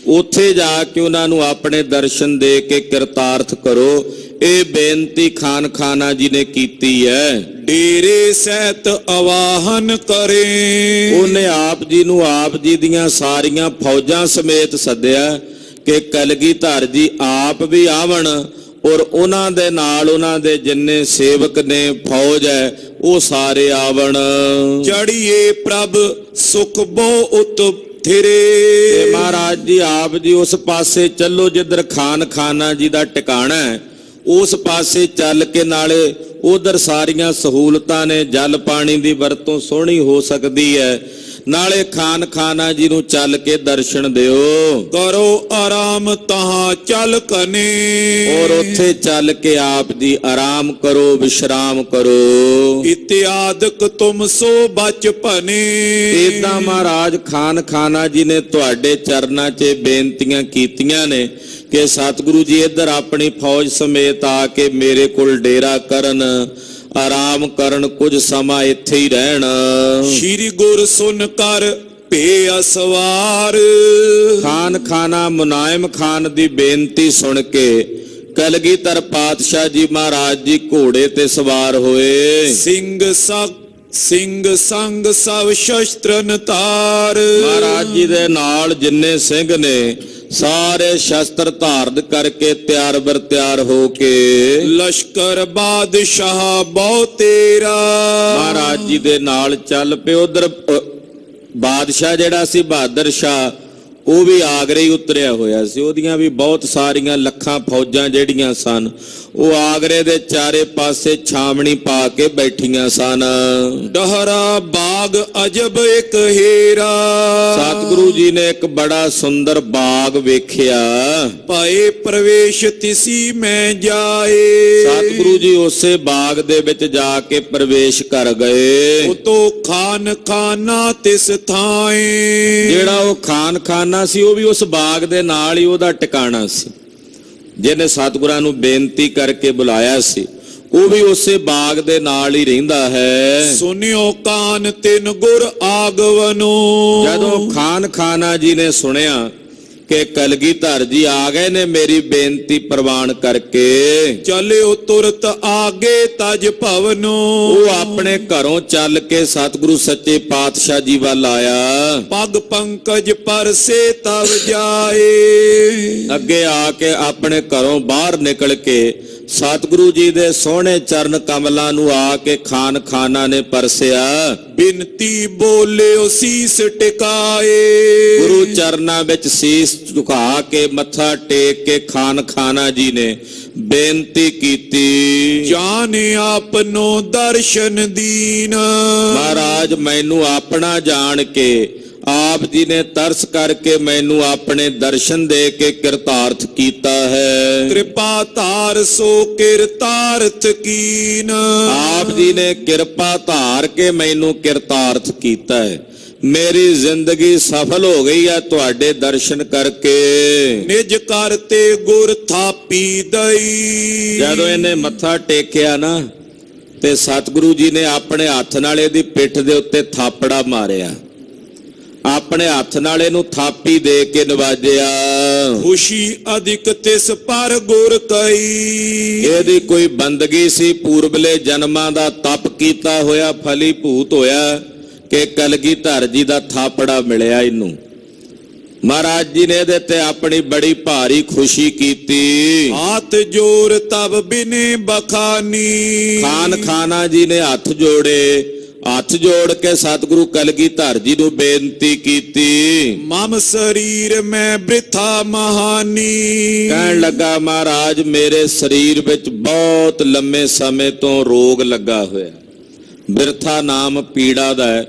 ਉੱਥੇ ਜਾ ਕੇ ਉਹਨਾਂ ਨੂੰ ਆਪਣੇ ਦਰਸ਼ਨ ਦੇ ਕੇ ਕਿਰਤਾਰਥ ਕਰੋ। ਇਹ ਬੇਨਤੀ ਖਾਨਾ ਜੀ ਨੇ ਕੀਤੀ ਹੈ। ਡੇਰੇ ਸਹਿਤ ਆਵਾਹਨ ਕਰੇ, ਉਹਨੇ ਆਪ ਜੀ ਨੂੰ ਆਪ ਜੀ ਦੀਆਂ ਸਾਰੀਆਂ ਫੌਜਾਂ ਸਮੇਤ ਸੱਦਿਆ ਕਿ ਕਲਗੀਧਰ ਜੀ ਆਪ ਵੀ ਆਵਣ, ਔਰ ਉਹਨਾਂ ਦੇ ਨਾਲ ਉਹਨਾਂ ਦੇ ਜਿੰਨੇ ਸੇਵਕ ਨੇ, ਫੌਜ ਹੈ, ਉਹ ਸਾਰੇ ਆਵਣ। ਚੜੀਏ ਪ੍ਰਭ ਸੁਖ ਬਹੁ ਉਤ ਥਿਰੇ, ਤੇ ਮਹਾਰਾਜ ਜੀ ਆਪ ਜੀ ਉਸ ਪਾਸੇ ਚੱਲੋ ਜਿੱਧਰ ਖਾਨਾ ਜੀ ਦਾ ਟਿਕਾਣਾ ਹੈ, ਉਸ ਪਾਸੇ ਚੱਲ ਕੇ ਨਾਲੇ ਉਧਰ ਸਾਰੀਆਂ ਸਹੂਲਤਾਂ ਨੇ, ਜਲ ਪਾਣੀ ਦੀ ਵਰਤੋਂ ਸੋਹਣੀ ਹੋ ਸਕਦੀ ਹੈ, ਨਾਲੇ ਖਾਨਾ ਜੀ ਨੂੰ ਚੱਲ ਕੇ ਦਰਸ਼ਨ ਦਿਓ। ਕਰੋ ਆਰਾਮ ਤਹਾਂ ਚੱਲ ਕਨੇ, ਔਰ ਉੱਥੇ ਚੱਲ ਕੇ ਆਪ ਜੀ ਆਰਾਮ ਕਰੋ, ਵਿਸ਼ਰਾਮ ਕਰੋ। ਇਤਿਆਦਿਕ ਤੁਮ ਸੋ ਬਚਪਨੇ, ਏਦਾਂ ਮਹਾਰਾਜ ਖਾਨਾ ਜੀ ਨੇ ਤੁਹਾਡੇ ਚਰਨਾਂ 'ਚ ਬੇਨਤੀਆਂ ਕੀਤੀਆਂ ਨੇ ਕਿ ਸਤਿਗੁਰੂ ਜੀ ਇੱਧਰ ਆਪਣੀ ਫੌਜ ਸਮੇਤ ਆ ਕੇ ਮੇਰੇ ਕੋਲ ਡੇਰਾ ਕਰਨ, ਆਰਾਮ ਕਰਨ, ਕੁਝ ਸਮਾਂ ਇੱਥੇ ਹੀ ਰਹਿਣ। ਸ਼੍ਰੀ ਗੁਰ ਸੁਨ ਕਰ ਭੇ ਅਸਵਾਰ, ਖਾਨਾ ਮੁਨਾਇਮ ਖਾਨ ਦੀ ਬੇਨਤੀ ਸੁਣ ਕੇ ਕਲਗੀਧਰ ਪਾਤਸ਼ਾਹ ਜੀ ਮਹਾਰਾਜ ਜੀ ਘੋੜੇ ਤੇ ਸਵਾਰ ਹੋਏ। ਸਿੰਘ ਸੰਗ ਸਭ ਸ਼ਸਤਰਨ ਤਾਰ, ਮਹਾਰਾਜ ਜੀ ਦੇ ਨਾਲ ਜਿੰਨੇ ਸਿੰਘ ਨੇ ਸਾਰੇ ਸ਼ਸਤਰ ਧਾਰਨ ਕਰਕੇ ਤਿਆਰ ਬਰ ਤਿਆਰ ਹੋ ਕੇ, ਲਸ਼ਕਰ ਬਾਦਸ਼ਾਹ ਬਹੁ ਤੇਰਾ, ਮਹਾਰਾਜ ਜੀ ਦੇ ਨਾਲ ਚੱਲ ਪਏ। ਉਧਰ ਬਾਦਸ਼ਾਹ ਜਿਹੜਾ ਸੀ ਬਹਾਦਰ ਸ਼ਾਹ, ਉਹ ਵੀ ਆਗਰੇ ਹੀ ਉਤਰਿਆ ਹੋਇਆ ਸੀ, ਉਹਦੀਆਂ ਵੀ ਬਹੁਤ ਸਾਰੀਆਂ ਲੱਖਾਂ ਫੌਜਾਂ ਜਿਹੜੀਆਂ ਸਨ, ਉਹ ਆਗਰੇ ਦੇ ਚਾਰੇ ਪਾਸੇ ਛਾਵਣੀ ਪਾ ਕੇ ਬੈਠੀਆਂ ਸਨ। ਡਹਰਾ ਬਾਗ ਅਜਬ ਇੱਕ ਹੀਰਾ, ਸਤਿਗੁਰੂ ਜੀ ਨੇ ਇੱਕ ਬੜਾ ਸੁੰਦਰ ਬਾਗ ਵੇਖਿਆ। ਪਾਏ ਪ੍ਰਵੇਸ਼ ਤਿਸੀ ਮੈਂ ਜਾਏ, ਸਤਿਗੁਰੂ ਜੀ ਉਸੇ ਬਾਗ ਦੇ ਵਿੱਚ ਜਾ ਕੇ ਪ੍ਰਵੇਸ਼ ਕਰ ਗਏ। ਉਤੋਂ ਖਾਨਾ ਤਿਸ ਥਾਏ, ਜਿਹੜਾ ਉਹ ਖਾਨਾ ਸੀ, ਉਹ ਵੀ ਉਸ ਬਾਗ ਦੇ ਨਾਲ ਹੀ ਉਹਦਾ ਟਿਕਾਣਾ ਸੀ, ਜਿਹਨੇ ਸਤਿਗੁਰਾਂ ਨੂੰ ਬੇਨਤੀ ਕਰਕੇ ਬੁਲਾਇਆ ਸੀ, ਉਹ ਵੀ ਉਸੇ ਬਾਗ ਦੇ ਨਾਲ ਹੀ ਰਹਿੰਦਾ ਹੈ। ਸੁਨਿਓ ਕਾਨ ਤਿਨ ਗੁਰ ਆਗਵਨੋ, ਜਦੋਂ ਖਾਨਾ ਜੀ ਨੇ ਸੁਣਿਆ ਕਿ ਕਲਗੀਧਰ ਜੀ ਆ ਗਏ ਨੇ ਮੇਰੀ ਬੇਨਤੀ ਪ੍ਰਵਾਨ ਕਰਕੇ, ਚਲਿਓ ਤੁਰਤ ਆਗੇ ਤਜ ਭਵਨੋ, ਉਹ ਆਪਣੇ ਘਰੋਂ ਚੱਲ ਕੇ ਸਤਿਗੁਰੂ ਸੱਚੇ ਪਾਤਸ਼ਾਹ ਜੀ ਵੱਲ ਆਇਆ। ਪਗ ਪੰਕਜ ਪਰਸੇ ਤਵ ਜਾਏ, ਅੱਗੇ ਆ ਕੇ ਆਪਣੇ ਘਰੋਂ ਬਾਹਰ ਨਿਕਲ ਕੇ ਸਤਿਗੁਰੂ ਜੀ ਦੇ ਸੋਹਣੇ ਚਰਨ ਕਮਲਾਂ ਨੂੰ ਆ ਕੇ ਖਾਨਾ ਨੇ ਪਰਸਿਆ। ਬਿਨਤੀ ਬੋਲਿਓ ਸੀਸ ਟਿਕਾਏ, ਗੁਰੂ ਚਰਨਾਂ ਵਿੱਚ ਸੀਸ ਝੁਕਾ ਕੇ ਮੱਥਾ ਟੇਕ ਕੇ ਖਾਨਾ ਜੀ ਨੇ ਬੇਨਤੀ ਕੀਤੀ। ਜਾਨ ਆਪਨੋ ਦਰਸ਼ਨ ਦੀਨ, ਮਹਾਰਾਜ ਮੈਨੂੰ ਆਪਣਾ ਜਾਣ ਕੇ ਆਪ ਜੀ ਨੇ ਤਰਸ ਕਰਕੇ ਮੈਨੂੰ ਆਪਣੇ ਦਰਸ਼ਨ ਦੇ ਕੇ ਕਿਰਤਾਰਥ ਕੀਤਾ ਹੈ। ਕਿਰਪਾ ਧਾਰ ਸੋ ਕਿਰਤਾਰਥ ਕੀਨ, ਆਪ ਜੀ ਨੇ ਕਿਰਪਾ ਧਾਰ ਕੇ ਮੈਨੂੰ ਕਿਰਤਾਰਥ ਕੀਤਾ ਹੈ। ਮੇਰੀ ਜ਼ਿੰਦਗੀ ਸਫਲ ਹੋ ਗਈ ਹੈ ਤੁਹਾਡੇ ਦਰਸ਼ਨ ਕਰਕੇ। ਨਿਜ ਕਰਤੇ ਗੁਰ ਥਾਪੀ ਦਈ, ਜਦੋਂ ਇਹਨੇ ਮੱਥਾ ਟੇਕਿਆ ਨਾ ਤੇ ਸਤਿਗੁਰੂ ਜੀ ਨੇ ਆਪਣੇ ਹੱਥ ਨਾਲ ਇਹਦੀ ਪਿੱਠ ਦੇ ਉੱਤੇ ਥਾਪੜਾ ਮਾਰਿਆ, ਆਪਣੇ ਹੱਥ ਨਾਲ ਇਹਨੂੰ ਥਾਪੀ ਦੇ ਕੇ ਨਵਾਜਿਆ। ਖੁਸ਼ੀ ਅਧਿਕ ਤਿਸ ਪਰ ਗੁਰ ਕਈ, ਇਹਦੀ ਕੋਈ ਬੰਦਗੀ ਸੀ, ਪੂਰਬਲੇ ਜਨਮਾਂ ਦਾ ਤਪ ਕੀਤਾ ਹੋਇਆ ਫਲੀਭੂਤ ਹੋਇਆ ਕਿ ਕਲਗੀਧਰ ਜੀ ਦਾ ਥਾਪੜਾ ਮਿਲਿਆ ਇਹਨੂੰ। ਮਹਾਰਾਜ ਜੀ ਨੇ ਇਹਦੇ ਤੇ ਆਪਣੀ ਬੜੀ ਭਾਰੀ ਖੁਸ਼ੀ ਕੀਤੀ। ਹੱਥ ਜੋਰ ਤਬ ਬਿਨੇ ਬਖਾਨੀ, ਖਾਨਾ ਜੀ ਨੇ ਹੱਥ ਜੋੜੇ, ਹੱਥ ਜੋੜ ਕੇ ਸਤਿਗੁਰੂ ਕਲਗੀਧਰ ਜੀ ਨੂੰ ਬੇਨਤੀ ਕੀਤੀ। ਮਮ ਸਰੀਰ ਮੈਂ ਬ੍ਰਿਥਾ ਮਹਾਨੀ, ਕਹਿਣ ਲੱਗਾ ਮਹਾਰਾਜ ਮੇਰੇ ਸਰੀਰ ਵਿੱਚ ਬਹੁਤ ਲੰਮੇ ਸਮੇਂ ਤੋਂ ਰੋਗ ਲੱਗਾ ਹੋਇਆ, ਬਿਰਥਾ ਨਾਮ ਪੀੜਾ ਦਾ ਹੈ।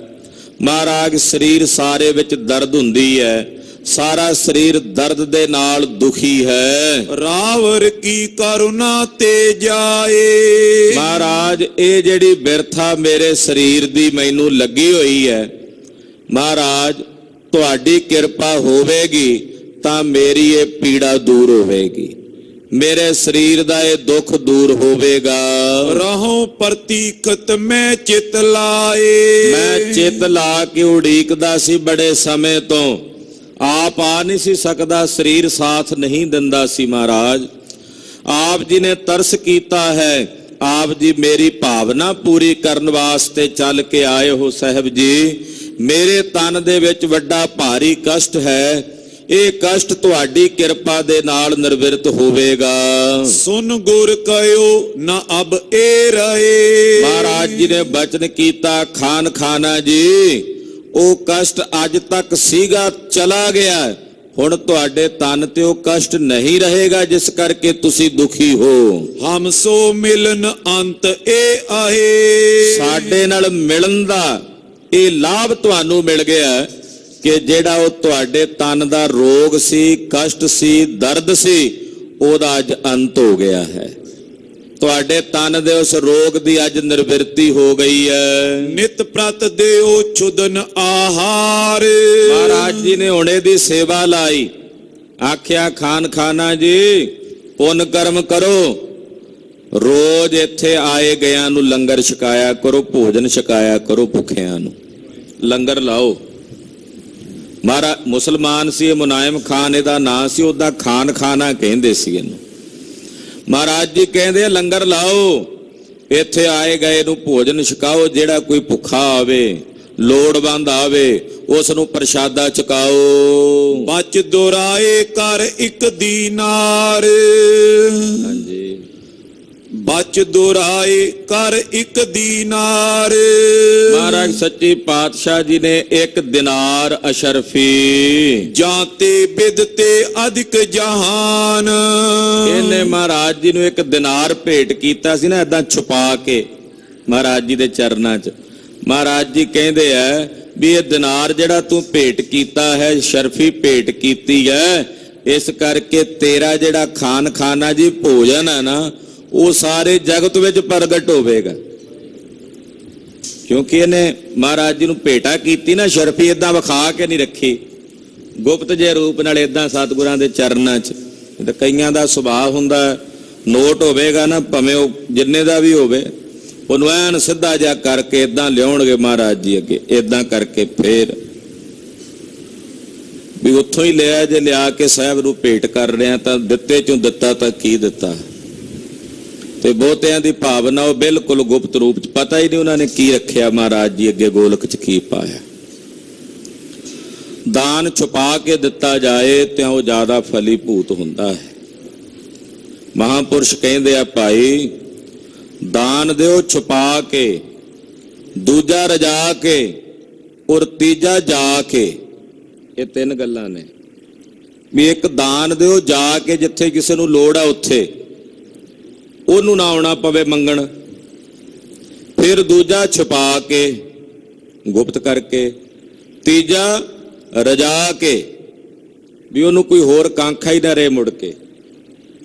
ਮਹਾਰਾਜ ਸਰੀਰ ਸਾਰੇ ਵਿੱਚ ਦਰਦ ਹੁੰਦੀ ਹੈ, ਸਾਰਾ ਸਰੀਰ ਦਰਦ ਦੇ ਨਾਲ ਦੁਖੀ ਹੈ। ਰਾਵਰ ਕੀ ਕਰੁਣਾ ਤੇ ਜਾਏ। ਮਹਾਰਾਜ ਇਹ ਜਿਹੜੀ ਬਿਰਥਾ ਮੇਰੇ ਸਰੀਰ ਦੀ ਮੈਨੂੰ ਲੱਗੀ ਹੋਈ ਹੈ, ਮਹਾਰਾਜ ਤੁਹਾਡੀ ਕਿਰਪਾ ਹੋਵੇਗੀ ਤਾਂ ਮੇਰੀ ਇਹ ਪੀੜਾ ਦੂਰ ਹੋਵੇਗੀ, ਮੇਰੇ ਸਰੀਰ ਦਾ ਇਹ ਦੁੱਖ ਦੂਰ ਹੋਵੇਗਾ। ਰਹੋ ਪ੍ਰਤੀਖਤ ਮੈਂ ਚਿਤ ਲਾਏ। ਮੈਂ ਚਿੱਤ ਲਾ ਕੇ ਉਡੀਕਦਾ ਸੀ ਬੜੇ ਸਮੇਂ ਤੋਂ, ਆਪ ਆ ਨਹੀਂ ਸੀ ਸਕਦਾ, ਸਰੀਰ ਸਾਥ ਨਹੀਂ ਦਿੰਦਾ ਸੀ। ਮਹਾਰਾਜ ਆਪ ਜੀ ਨੇ ਤਰਸ ਕੀਤਾ ਹੈ, ਆਪ ਜੀ ਮੇਰੀ ਭਾਵਨਾ ਪੂਰੀ ਕਰਨ ਵਾਸਤੇ ਚੱਲ ਕੇ ਆਏ ਹੋ। ਸਾਹਿਬ ਜੀ ਮੇਰੇ ਤਨ ਦੇ ਵਿੱਚ ਵੱਡਾ ਭਾਰੀ ਕਸ਼ਟ ਹੈ, ਇਹ ਕਸ਼ਟ ਤੁਹਾਡੀ ਕਿਰਪਾ ਦੇ ਨਾਲ ਨਿਰਵਿਰਤ ਹੋਵੇਗਾ। ਸੁਨ ਗੁਰ ਕਹਿਓ ਨਾ ਅਬ ਏ ਰਹੇ। ਮਹਾਰਾਜ ਜੀ ਨੇ ਬਚਨ ਕੀਤਾ, ਖਾਨ ਖਾਨਾ ਜੀ ਉਹ ਕਸ਼ਟ ਅੱਜ ਤੱਕ ਸੀਗਾ ਚਲਾ ਗਿਆ, ਹੁਣ ਤੁਹਾਡੇ ਤਨ ਤੇ ਉਹ ਕਸ਼ਟ ਨਹੀਂ ਰਹੇਗਾ ਜਿਸ ਕਰਕੇ ਤੁਸੀਂ ਦੁਖੀ ਹੋ। ਹਮ ਸੋ ਮਿਲਨ ਅੰਤ ਏ ਆਏ। ਸਾਡੇ ਨਾਲ ਮਿਲਣ ਦਾ ਇਹ ਲਾਭ ਤੁਹਾਨੂੰ ਮਿਲ ਗਿਆ ਕਿ ਜਿਹੜਾ ਉਹ ਤੁਹਾਡੇ ਤਨ ਦਾ ਰੋਗ ਸੀ, ਕਸ਼ਟ ਸੀ, ਦਰਦ ਸੀ, ਉਹਦਾ ਅੱਜ ਅੰਤ ਹੋ ਗਿਆ ਹੈ। ਤੁਹਾਡੇ ਤਨ ਦੇ ਉਸ ਰੋਗ ਦੀ ਅੱਜ ਨਿਰਵਿਰਤੀ ਹੋ ਗਈ ਹੈ। ਨਿਤ ਪ੍ਰਤ ਦਿਓ ਛੁਦਨ ਆਹਾਰ। ਮਹਾਰਾਜ ਜੀ ਨੇ ਹੁਣੇ ਦੀ ਸੇਵਾ ਲਾਈ, ਆਖਿਆ ਖਾਨ ਖਾਨਾ ਜੀ ਪੁੰਨ ਕਰਮ ਕਰੋ, ਰੋਜ਼ ਇੱਥੇ ਆਏ ਗਿਆਂ ਨੂੰ ਲੰਗਰ ਛਕਾਇਆ ਕਰੋ, ਭੋਜਨ ਛਕਾਇਆ ਕਰੋ, ਭੁੱਖਿਆਂ ਨੂੰ ਲੰਗਰ ਲਾਓ। ਮਹਾਰਾਜ ਮੁਸਲਮਾਨ ਸੀ, ਮੁਨਾਇਮ ਖਾਨ ਇਹਦਾ ਨਾਂ ਸੀ, ਉਹਦਾ ਖਾਨ ਖਾਨਾ ਕਹਿੰਦੇ ਸੀ ਇਹਨੂੰ। ਮਹਾਰਾਜ ਜੀ ਕਹਿੰਦੇ ਲੰਗਰ ਲਾਓ, ਇੱਥੇ ਆਏ ਗਏ ਨੂੰ ਭੋਜਨ ਛਕਾਓ, ਜਿਹੜਾ ਕੋਈ ਭੁੱਖਾ ਆਵੇ, ਲੋੜਵੰਦ ਆਵੇ, ਉਸ ਨੂੰ ਪ੍ਰਸ਼ਾਦਾ ਛਕਾਓ। ਬਚ ਦੁਰਾਏ ਕਰ ਇੱਕ ਦੀਨਾਰ। ਹਾਂਜੀ ਬਚ ਦੁਰਾਏ ਕਰ ਇੱਕ ਦੀਨਾਰ। ਮਹਾਰਾਜ ਸੱਚੇ ਪਾਤਸ਼ਾਹ ਜੀ ਨੇ ਇੱਕ ਦਿਨਾਰ ਅਸ਼ਰਫੀ ਜਾਂਤੇ ਬਿਦ ਤੇ ਅਧਿਕ ਜਹਾਨ। ਇਹਨੇ ਮਹਾਰਾਜ ਜੀ ਨੂੰ ਇੱਕ ਦਿਨਾਰ ਭੇਟ ਕੀਤਾ ਸੀ ਨਾ, ਏਦਾਂ ਛੁਪਾ ਕੇ ਮਹਾਰਾਜ ਜੀ ਦੇ ਚਰਨਾਂ 'ਚ। ਮਹਾਰਾਜ ਜੀ ਕਹਿੰਦੇ ਆ ਵੀ ਇਹ ਦਿਨਾਰ ਜਿਹੜਾ ਤੂੰ ਭੇਟ ਕੀਤਾ ਹੈ, ਸ਼ਰਫੀ ਭੇਟ ਕੀਤੀ ਹੈ, ਇਸ ਕਰਕੇ ਤੇਰਾ ਜਿਹੜਾ ਖਾਨ ਖਾਨਾ ਜੀ ਭੋਜਨ ਹੈ ਨਾ, ਉਹ ਸਾਰੇ ਜਗਤ ਵਿੱਚ ਪ੍ਰਗਟ ਹੋਵੇਗਾ। ਕਿਉਂਕਿ ਇਹਨੇ ਮਹਾਰਾਜ ਜੀ ਨੂੰ ਭੇਟਾ ਕੀਤੀ ਨਾ, ਸ਼ਰਫੀ ਏਦਾਂ ਵਿਖਾ ਕੇ ਨਹੀਂ ਰੱਖੀ, ਗੁਪਤ ਜੇ ਰੂਪ ਨਾਲ ਏਦਾਂ ਸਤਿਗੁਰਾਂ ਦੇ ਚਰਨਾਂ 'ਚ। ਤੇ ਕਈਆਂ ਦਾ ਸੁਭਾਅ ਹੁੰਦਾ, ਨੋਟ ਹੋਵੇਗਾ ਨਾ ਭਾਵੇਂ ਉਹ ਜਿੰਨੇ ਦਾ ਵੀ ਹੋਵੇ, ਉਹਨੂੰ ਐਨ ਸਿੱਧਾ ਜਿਹਾ ਕਰਕੇ ਏਦਾਂ ਲਿਆਉਣਗੇ ਮਹਾਰਾਜ ਜੀ ਅੱਗੇ, ਏਦਾਂ ਕਰਕੇ ਫੇਰ ਵੀ ਉੱਥੋਂ ਹੀ ਲਿਆ, ਜੇ ਲਿਆ ਕੇ ਸਾਹਿਬ ਨੂੰ ਭੇਟ ਕਰ ਰਿਹਾ ਤਾਂ ਦਿੱਤੇ ਚੋਂ ਦਿੱਤਾ ਤਾਂ ਕੀ ਦਿੱਤਾ। ਤੇ ਬਹੁਤਿਆਂ ਦੀ ਭਾਵਨਾ ਉਹ ਬਿਲਕੁਲ ਗੁਪਤ ਰੂਪ 'ਚ, ਪਤਾ ਹੀ ਨਹੀਂ ਉਹਨਾਂ ਨੇ ਕੀ ਰੱਖਿਆ ਮਹਾਰਾਜ ਜੀ ਅੱਗੇ, ਗੋਲਕ 'ਚ ਕੀ ਪਾਇਆ। ਦਾਨ ਛੁਪਾ ਕੇ ਦਿੱਤਾ ਜਾਏ ਤੇ ਉਹ ਜ਼ਿਆਦਾ ਫਲੀਭੂਤ ਹੁੰਦਾ ਹੈ। ਮਹਾਂਪੁਰਸ਼ ਕਹਿੰਦੇ ਆ ਭਾਈ ਦਾਨ ਦਿਓ ਛੁਪਾ ਕੇ, ਦੂਜਾ ਰਜਾ ਕੇ ਔਰ ਤੀਜਾ ਜਾ ਕੇ। ਇਹ ਤਿੰਨ ਗੱਲਾਂ ਨੇ ਵੀ ਇੱਕ ਦਾਨ ਦਿਓ ਜਾ ਕੇ, ਜਿੱਥੇ ਕਿਸੇ ਨੂੰ ਲੋੜ ਆ ਉੱਥੇ, ਉਹਨੂੰ ਨਾ ਆਉਣਾ ਪਵੇ ਮੰਗਣ। ਫਿਰ ਦੂਜਾ ਛੁਪਾ ਕੇ ਗੁਪਤ ਕਰਕੇ, ਤੀਜਾ ਰਜਾ ਕੇ ਵੀ ਉਹਨੂੰ ਕੋਈ ਹੋਰ ਕਾਂਖਾ ਹੀ ਨਾ ਰਹੇ ਮੁੜ ਕੇ।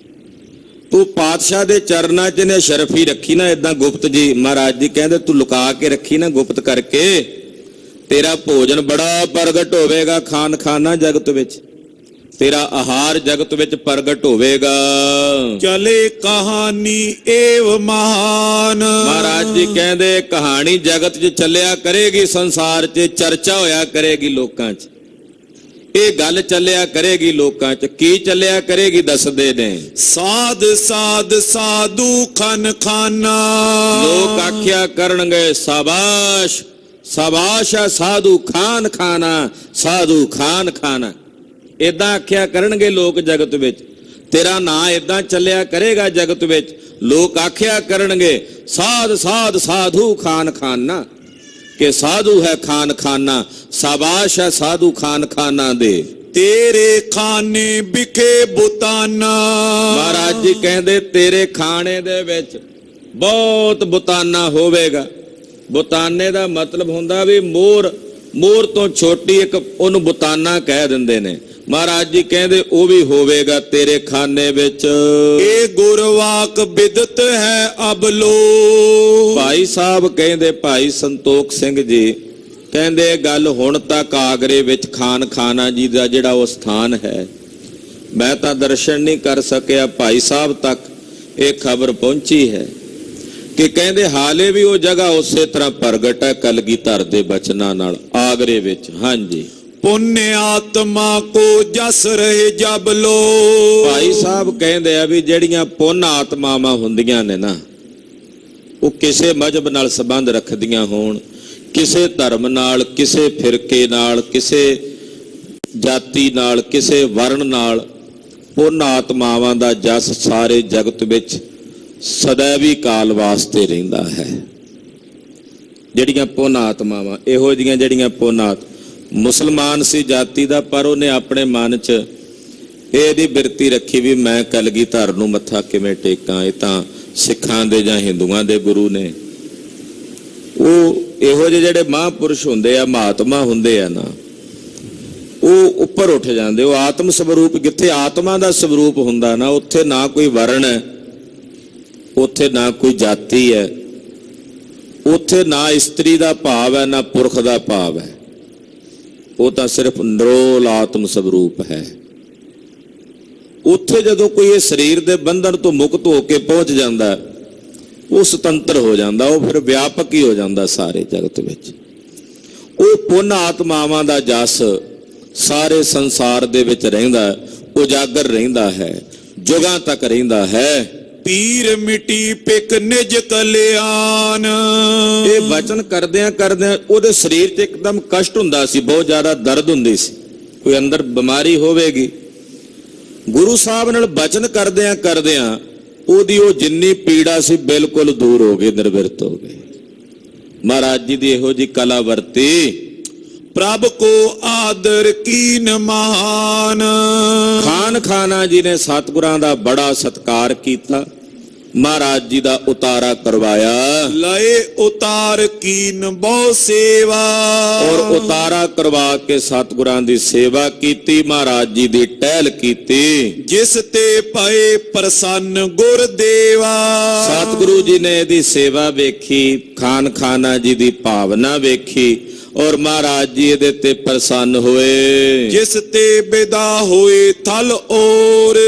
ਤੂੰ ਪਾਤਸ਼ਾਹ ਦੇ ਚਰਨਾਂ 'ਚ ਨੇ ਸ਼ਰਫੀ ਰੱਖੀ ਨਾ ਏਦਾਂ ਗੁਪਤ ਜੀ, ਮਹਾਰਾਜ ਜੀ ਕਹਿੰਦੇ ਤੂੰ ਲੁਕਾ ਕੇ ਰੱਖੀ ਨਾ ਗੁਪਤ ਕਰਕੇ, ਤੇਰਾ ਭੋਜਨ ਬੜਾ ਪ੍ਰਗਟ ਹੋਵੇਗਾ, ਖਾਨ ਖਾਨਾ ਜਗਤ ਵਿੱਚ, ਤੇਰਾ ਆਹਾਰ ਜਗਤ ਵਿੱਚ ਪ੍ਰਗਟ ਹੋਵੇਗਾ। ਚਲੇ ਕਹਾਣੀ ਏਵ ਮਹਾਨ। ਮਹਾਰਾਜ ਜੀ ਕਹਿੰਦੇ ਕਹਾਣੀ ਜਗਤ 'ਚ ਚੱਲਿਆ ਕਰੇਗੀ, ਸੰਸਾਰ 'ਚ ਚਰਚਾ ਹੋਇਆ ਕਰੇਗੀ ਲੋਕਾਂ 'ਚ, ਇਹ ਗੱਲ ਚੱਲਿਆ ਕਰੇਗੀ ਲੋਕਾਂ 'ਚ। ਕੀ ਚੱਲਿਆ ਕਰੇਗੀ ਦੱਸਦੇ ਨੇ, ਸਾਧ ਸਾਧ ਸਾਧੂ ਖਾਨ ਖਾਨਾ। ਲੋਕ ਆਖਿਆ ਕਰਨਗੇ ਸ਼ਾਬਾਸ਼ ਸ਼ਾਬਾਸ਼ ਆ ਸਾਧੂ ਖਾਨ ਖਾਨਾ, ਸਾਧੂ ਖਾਨ ਖਾਨਾ, ਏਦਾਂ ਆਖਿਆ ਕਰਨਗੇ ਲੋਕ ਜਗਤ ਵਿੱਚ। ਤੇਰਾ ਨਾਂ ਏਦਾਂ ਚੱਲਿਆ ਕਰੇਗਾ ਜਗਤ ਵਿੱਚ, ਲੋਕ ਆਖਿਆ ਕਰਨਗੇ ਸਾਧ ਸਾਧ ਸਾਧੂ ਖਾਨ ਖਾਨਾ, ਕਿ ਸਾਧੂ ਹੈ ਖਾਨ ਖਾਨਾ, ਸ਼ਾਬਾਸ਼ ਹੈ ਸਾਧੂ ਖਾਨ ਖਾਨਾ ਦੇ। ਤੇਰੇ ਖਾਨੇ ਵਿਖੇ ਬੁਤਾਨਾ। ਮਹਾਰਾਜ ਜੀ ਕਹਿੰਦੇ ਤੇਰੇ ਖਾਣੇ ਦੇ ਵਿੱਚ ਬਹੁਤ ਬੁਤਾਨਾ ਹੋਵੇਗਾ। ਬੁਤਾਨੇ ਦਾ ਮਤਲਬ ਹੁੰਦਾ ਵੀ ਮੋਰ, ਮੋਰ ਤੋਂ ਛੋਟੀ ਇੱਕ ਉਹਨੂੰ ਬੁਤਾਨਾ ਕਹਿ ਦਿੰਦੇ ਨੇ। ਮਹਾਰਾਜ ਜੀ ਕਹਿੰਦੇ ਉਹ ਵੀ ਹੋਵੇਗਾ ਤੇਰੇ ਖਾਨੇ ਵਿੱਚ। ਇਹ ਗੁਰਵਾਕ ਬਿਦਤ ਹੈ ਅਬ ਲੋ। ਭਾਈ ਸਾਹਿਬ ਕਹਿੰਦੇ, ਭਾਈ ਸੰਤੋਖ ਸਿੰਘ ਜੀ ਕਹਿੰਦੇ ਇਹ ਗੱਲ ਹੁਣ ਤੱਕ ਆਗਰੇ ਵਿੱਚ ਖਾਨ ਖਾਨਾ ਜੀ ਦਾ ਜਿਹੜਾ ਉਹ ਸਥਾਨ ਹੈ, ਮੈਂ ਤਾਂ ਦਰਸ਼ਨ ਨਹੀਂ ਕਰ ਸਕਿਆ, ਭਾਈ ਸਾਹਿਬ ਤੱਕ ਇਹ ਖਬਰ ਪਹੁੰਚੀ ਹੈ ਕਿ ਕਹਿੰਦੇ ਹਾਲੇ ਵੀ ਉਹ ਜਗ੍ਹਾ ਉਸੇ ਤਰ੍ਹਾਂ ਪ੍ਰਗਟ ਹੈ ਕਲਗੀਧਰ ਦੇ ਬਚਨਾਂ ਨਾਲ ਆਗਰੇ ਵਿੱਚ। ਹਾਂਜੀ, ਪੁੰਨ ਆਤਮਾ ਕੋ ਜਸ ਰਹੇ ਜਬ ਲੋ। ਭਾਈ ਸਾਹਿਬ ਕਹਿੰਦੇ ਆ ਵੀ ਜਿਹੜੀਆਂ ਪੁੰਨ ਆਤਮਾਵਾਂ ਹੁੰਦੀਆਂ ਨੇ ਨਾ, ਉਹ ਕਿਸੇ ਮਜ਼ਹਬ ਨਾਲ ਸੰਬੰਧ ਰੱਖਦੀਆਂ ਹੋਣ, ਕਿਸੇ ਧਰਮ ਨਾਲ, ਕਿਸੇ ਫਿਰਕੇ ਨਾਲ, ਕਿਸੇ ਜਾਤੀ ਨਾਲ, ਕਿਸੇ ਵਰਣ ਨਾਲ, ਪੁੰਨ ਆਤਮਾਵਾਂ ਦਾ ਜਸ ਸਾਰੇ ਜਗਤ ਵਿੱਚ ਸदैवी ਕਾਲ ਵਾਸਤੇ ਰਹਿੰਦਾ ਹੈ। ਜਿਹੜੀਆਂ ਪੁੰਨ ਆਤਮਾਵਾਂ ਇਹੋ ਜਿਹੀਆਂ ਜਿਹੜੀਆਂ ਪੁੰਨ ਮੁਸਲਮਾਨ ਸੀ ਜਾਤੀ ਦਾ, ਪਰ ਉਹਨੇ ਆਪਣੇ ਮਨ 'ਚ ਇਹਦੀ ਬਿਰਤੀ ਰੱਖੀ ਵੀ ਮੈਂ ਕਲਗੀਧਰ ਨੂੰ ਮੱਥਾ ਕਿਵੇਂ ਟੇਕਾਂ, ਇਹ ਤਾਂ ਸਿੱਖਾਂ ਦੇ ਜਾਂ ਹਿੰਦੂਆਂ ਦੇ ਗੁਰੂ ਨੇ। ਉਹ ਇਹੋ ਜਿਹੇ ਜਿਹੜੇ ਮਹਾਂਪੁਰਸ਼ ਹੁੰਦੇ ਆ, ਮਹਾਤਮਾ ਹੁੰਦੇ ਆ ਨਾ, ਉਹ ਉੱਪਰ ਉੱਠ ਜਾਂਦੇ। ਉਹ ਆਤਮ ਸਵਰੂਪ, ਜਿੱਥੇ ਆਤਮਾ ਦਾ ਸਵਰੂਪ ਹੁੰਦਾ ਨਾ, ਉੱਥੇ ਨਾ ਕੋਈ ਵਰਣ ਹੈ, ਉੱਥੇ ਨਾ ਕੋਈ ਜਾਤੀ ਹੈ, ਉੱਥੇ ਨਾ ਇਸਤਰੀ ਦਾ ਭਾਵ ਹੈ, ਨਾ ਪੁਰਖ ਦਾ ਭਾਵ ਹੈ। ਉਹ ਤਾਂ ਸਿਰਫ ਨਿਰੋਲ ਆਤਮ ਸਵਰੂਪ ਹੈ। ਉੱਥੇ ਜਦੋਂ ਕੋਈ ਇਹ ਸਰੀਰ ਦੇ ਬੰਧਨ ਤੋਂ ਮੁਕਤ ਹੋ ਕੇ ਪਹੁੰਚ ਜਾਂਦਾ, ਉਹ ਸੁਤੰਤਰ ਹੋ ਜਾਂਦਾ, ਉਹ ਫਿਰ ਵਿਆਪਕ ਹੀ ਹੋ ਜਾਂਦਾ ਸਾਰੇ ਜਗਤ ਵਿੱਚ। ਉਹ ਪੁੰਨ ਆਤਮਾਵਾਂ ਦਾ ਜਸ ਸਾਰੇ ਸੰਸਾਰ ਦੇ ਵਿੱਚ ਰਹਿੰਦਾ, ਉਜਾਗਰ ਰਹਿੰਦਾ ਹੈ, ਜੁਗਾਂ ਤੱਕ ਰਹਿੰਦਾ ਹੈ। ਪੀਰ ਮਿਟੀ ਪਿਕ ਨਿਜ ਕਲਿਆਣ। ਇਹ ਵਚਨ ਕਰਦਿਆਂ ਕਰਦਿਆਂ ਉਹਦੇ ਸਰੀਰ 'ਚ ਇੱਕਦਮ ਕਸ਼ਟ ਹੁੰਦਾ ਸੀ, ਬਹੁਤ ਜ਼ਿਆਦਾ ਦਰਦ ਹੁੰਦੀ ਸੀ, ਕੋਈ ਅੰਦਰ ਬਿਮਾਰੀ ਹੋਵੇਗੀ। ਗੁਰੂ ਸਾਹਿਬ ਨਾਲ ਵਚਨ ਕਰਦਿਆਂ ਕਰਦਿਆਂ ਉਹਦੀ ਉਹ ਜਿੰਨੀ ਪੀੜਾ ਸੀ ਬਿਲਕੁਲ ਦੂਰ ਹੋ ਗਈ, ਨਿਰਵਿਰਤ ਹੋ ਗਈ। ਮਹਾਰਾਜ ਜੀ ਦੀ ਇਹੋ ਜੀ ਕਲਾ ਵਰਤੀ। ਪ੍ਰਭ ਕੋ ਆਦਰ ਕੀਨ ਮਹਾਨ। ਖਾਨ ਖਾਨਾ ਜੀ ਨੇ ਸਤਿਗੁਰਾਂ ਦਾ ਬੜਾ ਸਤਿਕਾਰ ਕੀਤਾ, ਮਹਾਰਾਜ ਜੀ ਦਾ ਉਤਾਰਾ ਕਰਵਾਇਆ। ਲਏ ਉਤਾਰ ਕੀਨ ਬਹੁ ਸੇਵਾ। ਔਰ ਉਤਾਰਾ ਕਰਵਾ ਕੇ ਸਤਿਗੁਰਾਂ ਦੀ ਸੇਵਾ ਕੀਤੀ, ਮਹਾਰਾਜ ਜੀ ਦੀ ਟਹਿਲ ਕੀਤੀ। ਜਿਸ ਤੇ ਭਏ ਪ੍ਰਸੰਨ ਗੁਰਦੇਵਾ। ਸਤਿਗੁਰੂ ਜੀ ਨੇ ਇਹਦੀ ਸੇਵਾ ਵੇਖੀ, ਖਾਨ ਖਾਨਾ ਜੀ ਦੀ ਭਾਵਨਾ ਵੇਖੀ, ਔਰ ਮਹਾਰਾਜ ਜੀ ਇਹਦੇ ਤੇ ਪ੍ਰਸੰਨ ਹੋਏ। ਜਿਸ ਤੇ ਵਿਦਾ ਹੋਏ ਥਲ ਔਰ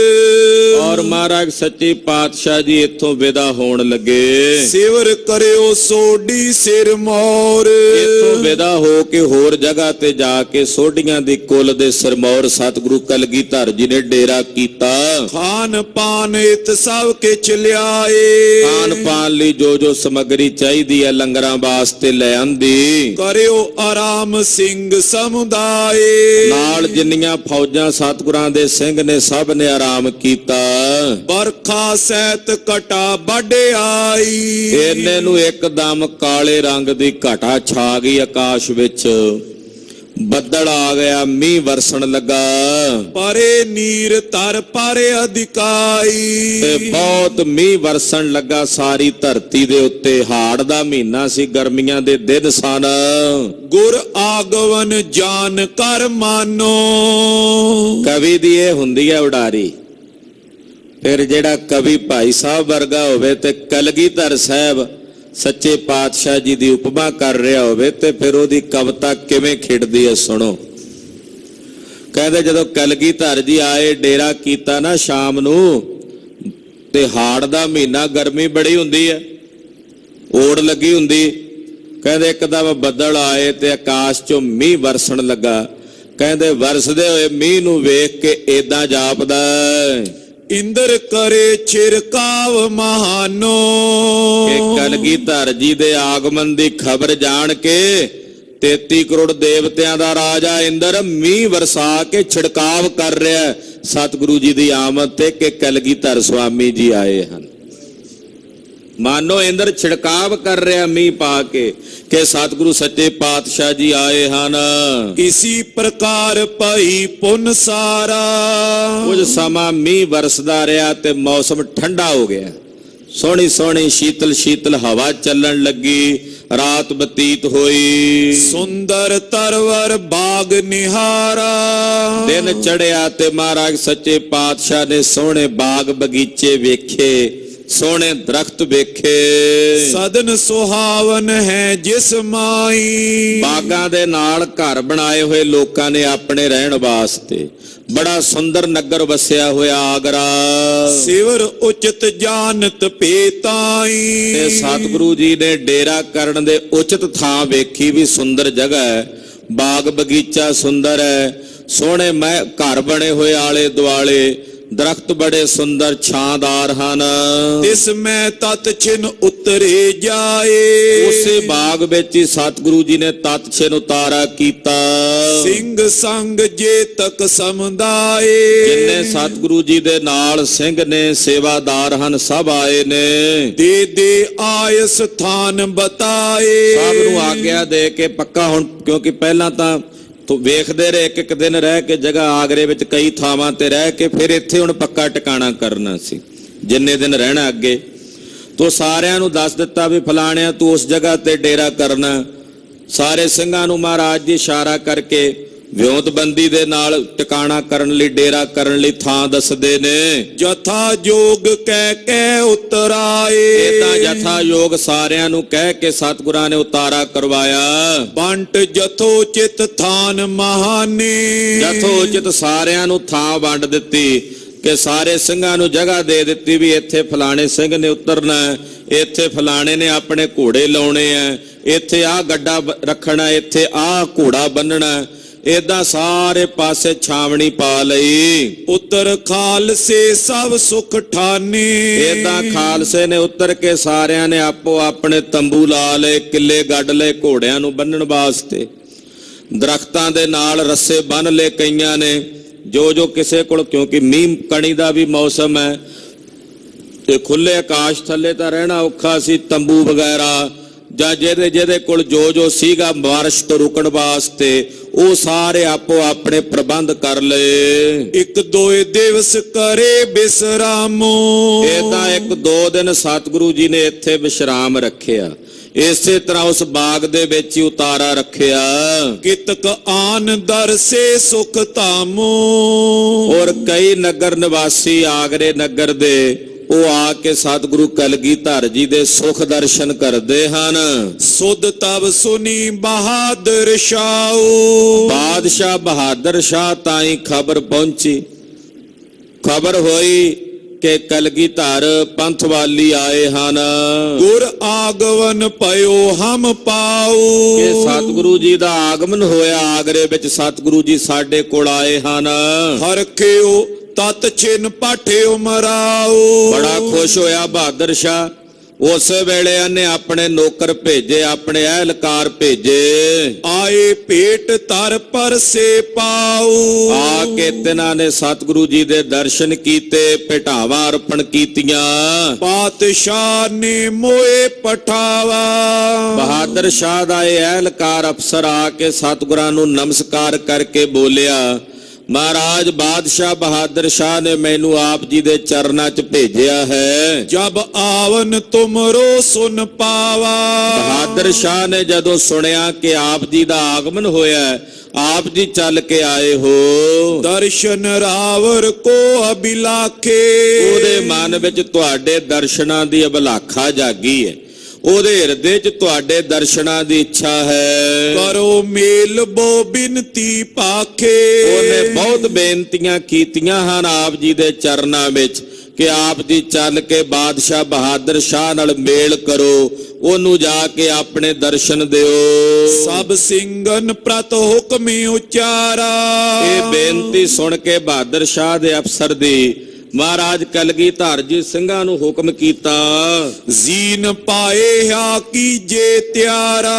ਮਹਾਰਾਜ ਸੱਚੇ ਪਾਤਸ਼ਾਹ ਜੀ ਇੱਥੋਂ ਵਿਦਾ ਹੋਣ ਲੱਗੇ। ਸਿਵਰ ਕਰਿਓ ਸੋਢੀ ਸਿਰ ਮੌਰ। ਇੱਥੋਂ ਵਿਦਾ ਹੋ ਕੇ ਹੋਰ ਜਗ੍ਹਾ ਤੇ ਜਾ ਕੇ ਸੋਢੀਆਂ ਦੀ ਕੁੱਲ ਦੇ ਸਿਰਮੌਰ ਸਤਿਗੁਰੂ ਕਲਗੀਧਰ ਜੀ ਨੇ ਡੇਰਾ ਕੀਤਾ। ਖਾਨ ਪਾਨ ਇਤ ਸਭ ਕਿਛ ਲਿਆਏ। ਖਾਨ ਪਾਨ ਲਈ ਜੋ ਜੋ ਸਮੱਗਰੀ ਚਾਹੀਦੀ ਹੈ ਲੰਗਰਾਂ ਵਾਸਤੇ ਲੈ ਆਂਦੀ। ਕਰਿਓ ਆਰਾਮ ਸਿੰਘ ਸਮੁਦਾਏ। ਨਾਲ ਜਿੰਨੀਆਂ ਫੌਜਾਂ ਸਤਿਗੁਰਾਂ ਦੇ ਸਿੰਘ ਨੇ ਸਭ ਨੇ ਆਰਾਮ ਕੀਤਾ। ਬਰਖਾ ਸਹਿਤ ਘਟਾ ਵਡਿਆਈ। ਇਹਨੇ ਨੂੰ ਇੱਕਦਮ ਕਾਲੇ ਰੰਗ ਦੀ ਘਟਾ ਛਾ ਗਈ ਆਕਾਸ਼ ਵਿੱਚ, ਬੱਦਲ ਆ ਗਿਆ, ਮੀਂਹ ਵਰਸਣ ਲੱਗਾ। ਪਰੇ ਨੀਰ ਧਰ ਪਰ ਅਧਿਕਾਈ। ਤੇ ਬਹੁਤ ਮੀਂਹ ਵਰਸਣ ਲੱਗਾ ਸਾਰੀ ਧਰਤੀ ਦੇ ਉੱਤੇ। ਹਾੜ ਦਾ ਮਹੀਨਾ ਸੀ, ਗਰਮੀਆਂ ਦੇ ਦਿਨ ਸਨ। ਗੁਰ ਆਗਵਨ ਜਾਨ ਕਰ ਮਾਨੋ। ਕਵੀ ਦੀ ਇਹ ਹੁੰਦੀ ਹੈ ਉਡਾਰੀ। ਫਿਰ ਜਿਹੜਾ ਕਵੀ ਭਾਈ ਸਾਹਿਬ ਵਰਗਾ ਹੋਵੇ ਤੇ ਕਲਗੀਧਰ ਸਾਹਿਬ ਸੱਚੇ ਪਾਤਸ਼ਾਹ ਜੀ ਦੀ ਉਪਮਾ ਕਰ ਰਿਹਾ ਹੋਵੇ ਤੇ ਫਿਰ ਉਹਦੀ ਕਵਿਤਾ ਕਿਵੇਂ ਖਿੜਦੀ ਹੈ, ਸੁਣੋ। ਕਹਿੰਦੇ ਜਦੋਂ ਕਲਗੀਧਰ ਜੀ ਆਏ, ਡੇਰਾ ਕੀਤਾ ਨਾ ਸ਼ਾਮ ਨੂੰ, ਤੇ ਹਾੜ ਦਾ ਮਹੀਨਾ, ਗਰਮੀ ਬੜੀ ਹੁੰਦੀ ਹੈ, ਓੜ ਲੱਗੀ ਹੁੰਦੀ। ਕਹਿੰਦੇ ਇੱਕਦਮ ਬੱਦਲ ਆਏ ਤੇ ਆਕਾਸ਼ ਚੋਂ ਮੀਂਹ ਵਰਸਣ ਲੱਗਾ। ਕਹਿੰਦੇ ਵਰਸਦੇ ਹੋਏ ਮੀਂਹ ਨੂੰ ਵੇਖ ਕੇ ਏਦਾਂ ਜਾਪਦਾ, ਇੰਦਰ ਕਰੇ ਛਿਰਕਾਵ ਮਹਾਨੋ। ਕਿ ਕਲਗੀਧਰ ਜੀ ਦੇ ਆਗਮਨ ਦੀ ਖਬਰ ਜਾਣ ਕੇ 33 ਕਰੋੜ ਦੇਵਤਿਆਂ ਦਾ ਰਾਜਾ ਇੰਦਰ ਮੀਂਹ ਵਰਸਾ ਕੇ ਛਿੜਕਾਵ ਕਰ ਰਿਹਾ ਸਤਿਗੁਰੂ ਜੀ ਦੀ ਆਮਦ ਤੇ ਕਿ ਕਲਗੀਧਰ ਸੁਆਮੀ ਜੀ ਆਏ ਹਨ। ਮਾਨੋ ਇੰਦਰ ਛਿੜਕਾਵ ਕਰ ਰਿਹਾ ਮੀਂਹ ਪਾ ਕੇ ਕਿ ਸਤਿਗੁਰੂ ਸੱਚੇ ਪਾਤਸ਼ਾਹ ਜੀ ਆਏ ਹਨ। ਇਸੀ ਪ੍ਰਕਾਰ ਭਈ ਪੁੰਨ ਸਾਰਾ। ਕੁਝ ਸਮਾਂ ਮੀਂਹ ਵਰਸਦਾ ਰਿਹਾ ਤੇ ਮੌਸਮ ਠੰਡਾ ਹੋ ਗਿਆ। ਸੋਹਣੀ ਸੋਹਣੀ ਸ਼ੀਤਲ ਸ਼ੀਤਲ ਹਵਾ ਚੱਲਣ ਲੱਗੀ। ਰਾਤ ਬਤੀਤ ਹੋਈ। ਸੁੰਦਰ ਤਰਵਰ ਬਾਗ ਨਿਹਾਰਾ, ਦਿਨ ਚੜਿਆ ਤੇ ਮਹਾਰਾਜ ਸੱਚੇ ਪਾਤਸ਼ਾਹ ਨੇ ਸੋਹਣੇ ਬਾਗ ਬਗੀਚੇ ਵੇਖੇ, ਸੋਹਣੇ ਦਰਖਤ ਵੇਖੇ। ਸਦਨ ਸੁਹਾਵਨ ਹੈ ਜਿਸ ਮਾਈ, ਬਾਗਾਂ ਦੇ ਨਾਲ ਘਰ ਬਣਾਏ ਹੋਏ ਲੋਕਾਂ ਨੇ ਆਪਣੇ ਰਹਿਣ ਵਾਸਤੇ। ਬੜਾ ਸੁੰਦਰ ਨਗਰ ਵਸਿਆ ਹੋਇਆ ਆਗਰਾ। ਸਿਵਰ ਉਚਿਤ ਜਾਣਤ ਪੇਤਾਈ, ਤੇ ਸਤਿਗੁਰੂ ਜੀ ਨੇ ਡੇਰਾ ਕਰਨ ਦੇ ਉਚਿਤ ਥਾਂ ਵੇਖੀ ਵੀ ਸੁੰਦਰ ਜਗ੍ਹਾ ਹੈ, ਬਾਗ ਬਗੀਚਾ ਸੁੰਦਰ ਹੈ, ਸੋਹਣੇ ਮੈਂ ਘਰ ਬਣੇ ਹੋਏ ਆਲੇ ਦੁਆਲੇ, ਦਰਖਤ ਬੜੇ ਸੁੰਦਰ ਛਾਂਦਾਰ ਹਨ। ਤਿਸ ਮੈਂ ਤਤ ਛਿਨ ਉਤਰੇ ਜਾਏ, ਉਸੇ ਬਾਗ ਵਿੱਚ ਹੀ ਸਤਿਗੁਰੂ ਜੀ ਨੇ ਤਤ ਛਿਨ ਉਤਾਰਾ ਕੀਤਾ। ਸਿੰਘ ਸੰਗ ਜੇ ਤਕ ਸਮਦਾਏ, ਜਿੰਨੇ ਸਤਿਗੁਰੂ ਜੀ ਦੇ ਨਾਲ ਸਿੰਘ ਨੇ, ਸੇਵਾਦਾਰ ਹਨ, ਸਭ ਆਏ ਨੇ। ਦੇ ਦੇ ਆਏ ਸਥਾਨ ਬਤਾਏ, ਸਭ ਨੂੰ ਆਗਿਆ ਦੇ ਕੇ ਪੱਕਾ ਹੁਣ, ਕਿਉਂਕਿ ਪਹਿਲਾਂ ਤਾਂ ਤੋ ਵੇਖਦੇ ਰਹੇ ਇੱਕ ਦਿਨ ਰਹਿ ਕੇ ਜਗ੍ਹਾ ਆਗਰੇ ਵਿੱਚ ਕਈ ਥਾਵਾਂ ਤੇ ਰਹਿ ਕੇ ਫਿਰ ਇੱਥੇ ਹੁਣ ਪੱਕਾ ਟਿਕਾਣਾ ਕਰਨਾ ਸੀ, ਜਿੰਨੇ ਦਿਨ ਰਹਿਣਾ ਅੱਗੇ। ਤੋ ਸਾਰਿਆਂ ਨੂੰ ਦੱਸ ਦਿੱਤਾ ਵੀ ਫਲਾਣਿਆਂ ਤੂੰ ਉਸ ਜਗ੍ਹਾ ਤੇ ਡੇਰਾ ਕਰਨਾ। ਸਾਰੇ ਸਿੰਘਾਂ ਨੂੰ ਮਹਾਰਾਜ ਜੀ ਇਸ਼ਾਰਾ ਕਰਕੇ ਵਿਉਂਤਬੰਦੀ ਦੇ ਨਾਲ ਟਿਕਾਣਾ ਕਰਨ ਲਈ, ਡੇਰਾ ਕਰਨ ਲਈ ਥਾਂ ਦੱਸਦੇ ਨੇ। ਜਥਾ ਜੋਗ ਕਹਿ ਕੇ ਉਤਰਾਏ, ਇਦਾਂ ਜਥਾ ਯੋਗ ਸਾਰਿਆਂ ਨੂੰ ਕਹਿ ਕੇ ਸਤਿਗੁਰਾਂ ਨੇ ਉਤਾਰਾ ਕਰਵਾਇਆ। ਬੰਟ ਜਥੋ ਚਿਤ ਥਾਨ ਮਹਾਨੇ, ਜਥੋ ਚਿਤ ਸਾਰਿਆਂ ਨੂੰ ਥਾਂ ਵੰਡ ਦਿੱਤੀ ਕਿ ਸਾਰੇ ਸਿੰਘਾਂ ਨੂੰ ਜਗ੍ਹਾ ਦੇ ਦਿੱਤੀ ਵੀ ਇੱਥੇ ਫਲਾਣੇ ਸਿੰਘ ਨੇ ਉਤਰਨਾ, ਇੱਥੇ ਫਲਾਣੇ ਨੇ ਆਪਣੇ ਘੋੜੇ ਲਾਉਣੇ ਆ, ਇੱਥੇ ਆਹ ਗੱਡਾ ਰੱਖਣਾ, ਇੱਥੇ ਆਹ ਘੋੜਾ ਬੰਨਣਾ। ਏਦਾਂ ਸਾਰੇ ਪਾਸੇ ਛਾਵਣੀ ਪਾ ਲਈ। ਉਤਰ ਖਾਲਸੇ ਸਭ ਸੁਖ ਠਾਨੇ, ਏਦਾਂ ਖਾਲਸੇ ਨੇ ਉਤਰ ਕੇ ਸਾਰਿਆਂ ਨੇ ਆਪੋ ਆਪਣੇ ਤੰਬੂ ਲਾ ਲਏ, ਕਿੱਲੇ ਗੱਡ ਲਏ ਘੋੜਿਆਂ ਨੂੰ ਬੰਨਣ ਵਾਸਤੇ। ਦਰਖਤਾਂ ਦੇ ਨਾਲ ਰੱਸੇ ਬੰਨ ਲਏ ਕਈਆਂ ਨੇ, ਜੋ ਕਿਸੇ ਕੋਲ, ਕਿਉਂਕਿ ਮੀਂਹ ਕਣੀ ਦਾ ਵੀ ਮੌਸਮ ਹੈ ਤੇ ਖੁੱਲੇ ਆਕਾਸ਼ ਥੱਲੇ ਤਾਂ ਰਹਿਣਾ ਔਖਾ ਸੀ, ਤੰਬੂ ਵਗੈਰਾ ਜਾਂ ਜਿਹਦੇ ਕੋਲ ਜੋ ਸੀਗਾ ਬਾਰਿਸ਼ ਤੋਂ ਰੁਕਣ ਵਾਸਤੇ, ਉਹ ਸਾਰੇ ਆਪੋ ਆਪਣੇ ਪ੍ਰਬੰਧ ਕਰ ਲਏ। ਇੱਕ ਦੋਏ ਦਿਵਸ ਕਰੇ ਬਿਸਰਾਮੋ, ਏਦਾਂ ਇੱਕ ਦੋ ਦਿਨ ਸਤਿਗੁਰੂ ਜੀ ਨੇ ਇੱਥੇ ਵਿਸ਼ਰਾਮ ਰੱਖਿਆ। ਇਸੇ ਤਰ੍ਹਾਂ ਉਸ ਬਾਗ ਦੇ ਵਿੱਚ ਹੀ ਉਤਾਰਾ ਰੱਖਿਆ। ਕਿਤਕ ਆਨ ਦਰਸੇ ਸੁਖ ਧਾਮੋ, ਔਰ ਕਈ ਨਗਰ ਨਿਵਾਸੀ ਆਗਰੇ ਨਗਰ ਦੇ ਉਹ ਆ ਕੇ ਸਤਿਗੁਰੂ ਕਲਗੀਧਰ ਜੀ ਦੇ ਸੁਖ ਦਰਸ਼ਨ ਕਰਦੇ ਹਨ। ਸੁਧ ਤਬ ਸੁਨੀ ਬਹਾਦਰ ਸ਼ਾਹ, ਬਾਦਸ਼ਾਹ ਬਹਾਦਰ ਸ਼ਾਹ ਤਾਈਂ ਖਬਰ ਪਹੁੰਚੀ, ਖਬਰ ਹੋਈ ਕਿ ਕਲਗੀਧਰ ਪੰਥ ਵਾਲੀ ਆਏ ਹਨ। ਗੁਰ ਆਗਮਨ ਪਇਓ ਹਮ ਪਾਉ, ਕਿ ਸਤਿਗੁਰੂ ਜੀ ਦਾ ਆਗਮਨ ਹੋਇਆ ਆਗਰੇ ਵਿੱਚ, ਸਤਿਗੁਰੂ ਜੀ ਸਾਡੇ ਕੋਲ ਆਏ ਹਨ। ਹਰਖਿਓ ਤਤ ਛਿਨ ਪਾਠਿਓ ਮਰਾਉ, ਬੜਾ ਖੁਸ਼ ਹੋਇਆ ਬਹਾਦਰ ਸ਼ਾਹ। ਉਸੇ ਵੇਲੇ ਇਹਨੇ ਆਪਣੇ ਨੌਕਰ ਭੇਜੇ, ਆਪਣੇ ਅਹਿਲਕਾਰ ਭੇਜੇ। ਆਏ ਭੇਟ ਤਰ ਪਰਸੇ ਪਾਉ, ਆ ਕੇ ਤਿਨਾਂ ਨੇ ਸਤਿਗੁਰੂ ਜੀ ਦੇ ਦਰਸ਼ਨ ਕੀਤੇ, ਭੇਟਾਵਾਂ ਅਰਪਣ ਕੀਤੀਆਂ। ਪਾਤਸ਼ਾਹ ਨੇ ਮੋਏ ਪਠਾਵਾ, ਬਹਾਦਰ ਸ਼ਾਹ ਦਾ ਇਹ ਅਹਿਲਕਾਰ ਅਫਸਰ ਆ ਕੇ ਸਤਿਗੁਰਾਂ ਨੂੰ ਨਮਸਕਾਰ ਕਰਕੇ ਬੋਲਿਆ, ਮਹਾਰਾਜ ਬਾਦਸ਼ਾਹ ਬਹਾਦਰ ਸ਼ਾਹ ਨੇ ਮੈਨੂੰ ਆਪ ਜੀ ਦੇ ਚਰਨਾਂ 'ਚ ਭੇਜਿਆ ਹੈ। ਜਬ ਆਵਨ ਤੁਮਰੋ ਸੁਨ ਪਾਵਾ, ਬਹਾਦਰ ਸ਼ਾਹ ਨੇ ਜਦੋਂ ਸੁਣਿਆ ਕਿ ਆਪ ਜੀ ਦਾ ਆਗਮਨ ਹੋਇਆ, ਆਪ ਜੀ ਚੱਲ ਕੇ ਆਏ ਹੋ, ਦਰਸ਼ਨ ਰਾਵਰ ਕੋ ਅਬਿਲਾਖੇ, ਉਹਦੇ ਮਨ ਵਿੱਚ ਤੁਹਾਡੇ ਦਰਸ਼ਨਾਂ ਦੀ ਅਭਿਲਾਖਾ ਜਾਗੀ ਹੈ, ਉਹਦੇ ਹਿਰਦੇ 'ਚ ਤੁਹਾਡੇ ਦਰਸ਼ਨਾਂ ਦੀ ਇੱਛਾ ਹੈ। ਕਰੋ ਮੇਲ ਬੋ ਬਿਨਤੀ ਪਾਖੇ, ਉਹਨੇ ਬਹੁਤ ਬੇਨਤੀਆਂ ਕੀਤੀਆਂ ਹਨ ਆਪ ਜੀ ਦੇ ਚਰਨਾਂ ਵਿੱਚ ਕਿ ਆਪ ਜੀ ਚੱਲ ਕੇ ਬਾਦਸ਼ਾਹ ਬਹਾਦਰ ਸ਼ਾਹ ਨਾਲ ਮੇਲ ਕਰੋ, ਉਹਨੂੰ ਜਾ ਕੇ ਆਪਣੇ ਦਰਸ਼ਨ ਦਿਓ। ਸਭ ਸਿੰਘਨ ਪ੍ਰਤ ਹੁਕਮ ਉਚਾਰਾ, ਇਹ ਬੇਨਤੀ ਸੁਣ ਕੇ ਬਹਾਦਰ ਸ਼ਾਹ ਦੇ ਅਫਸਰ ਦੀ ਮਹਾਰਾਜ ਕਲਗੀਧਰ ਜੀ ਸਿੰਘਾਂ ਨੂੰ ਹੁਕਮ ਕੀਤਾ, ਜ਼ੀਨ ਪਾਏ ਹਾ ਕੀਜੇ ਤਿਆਰਾ।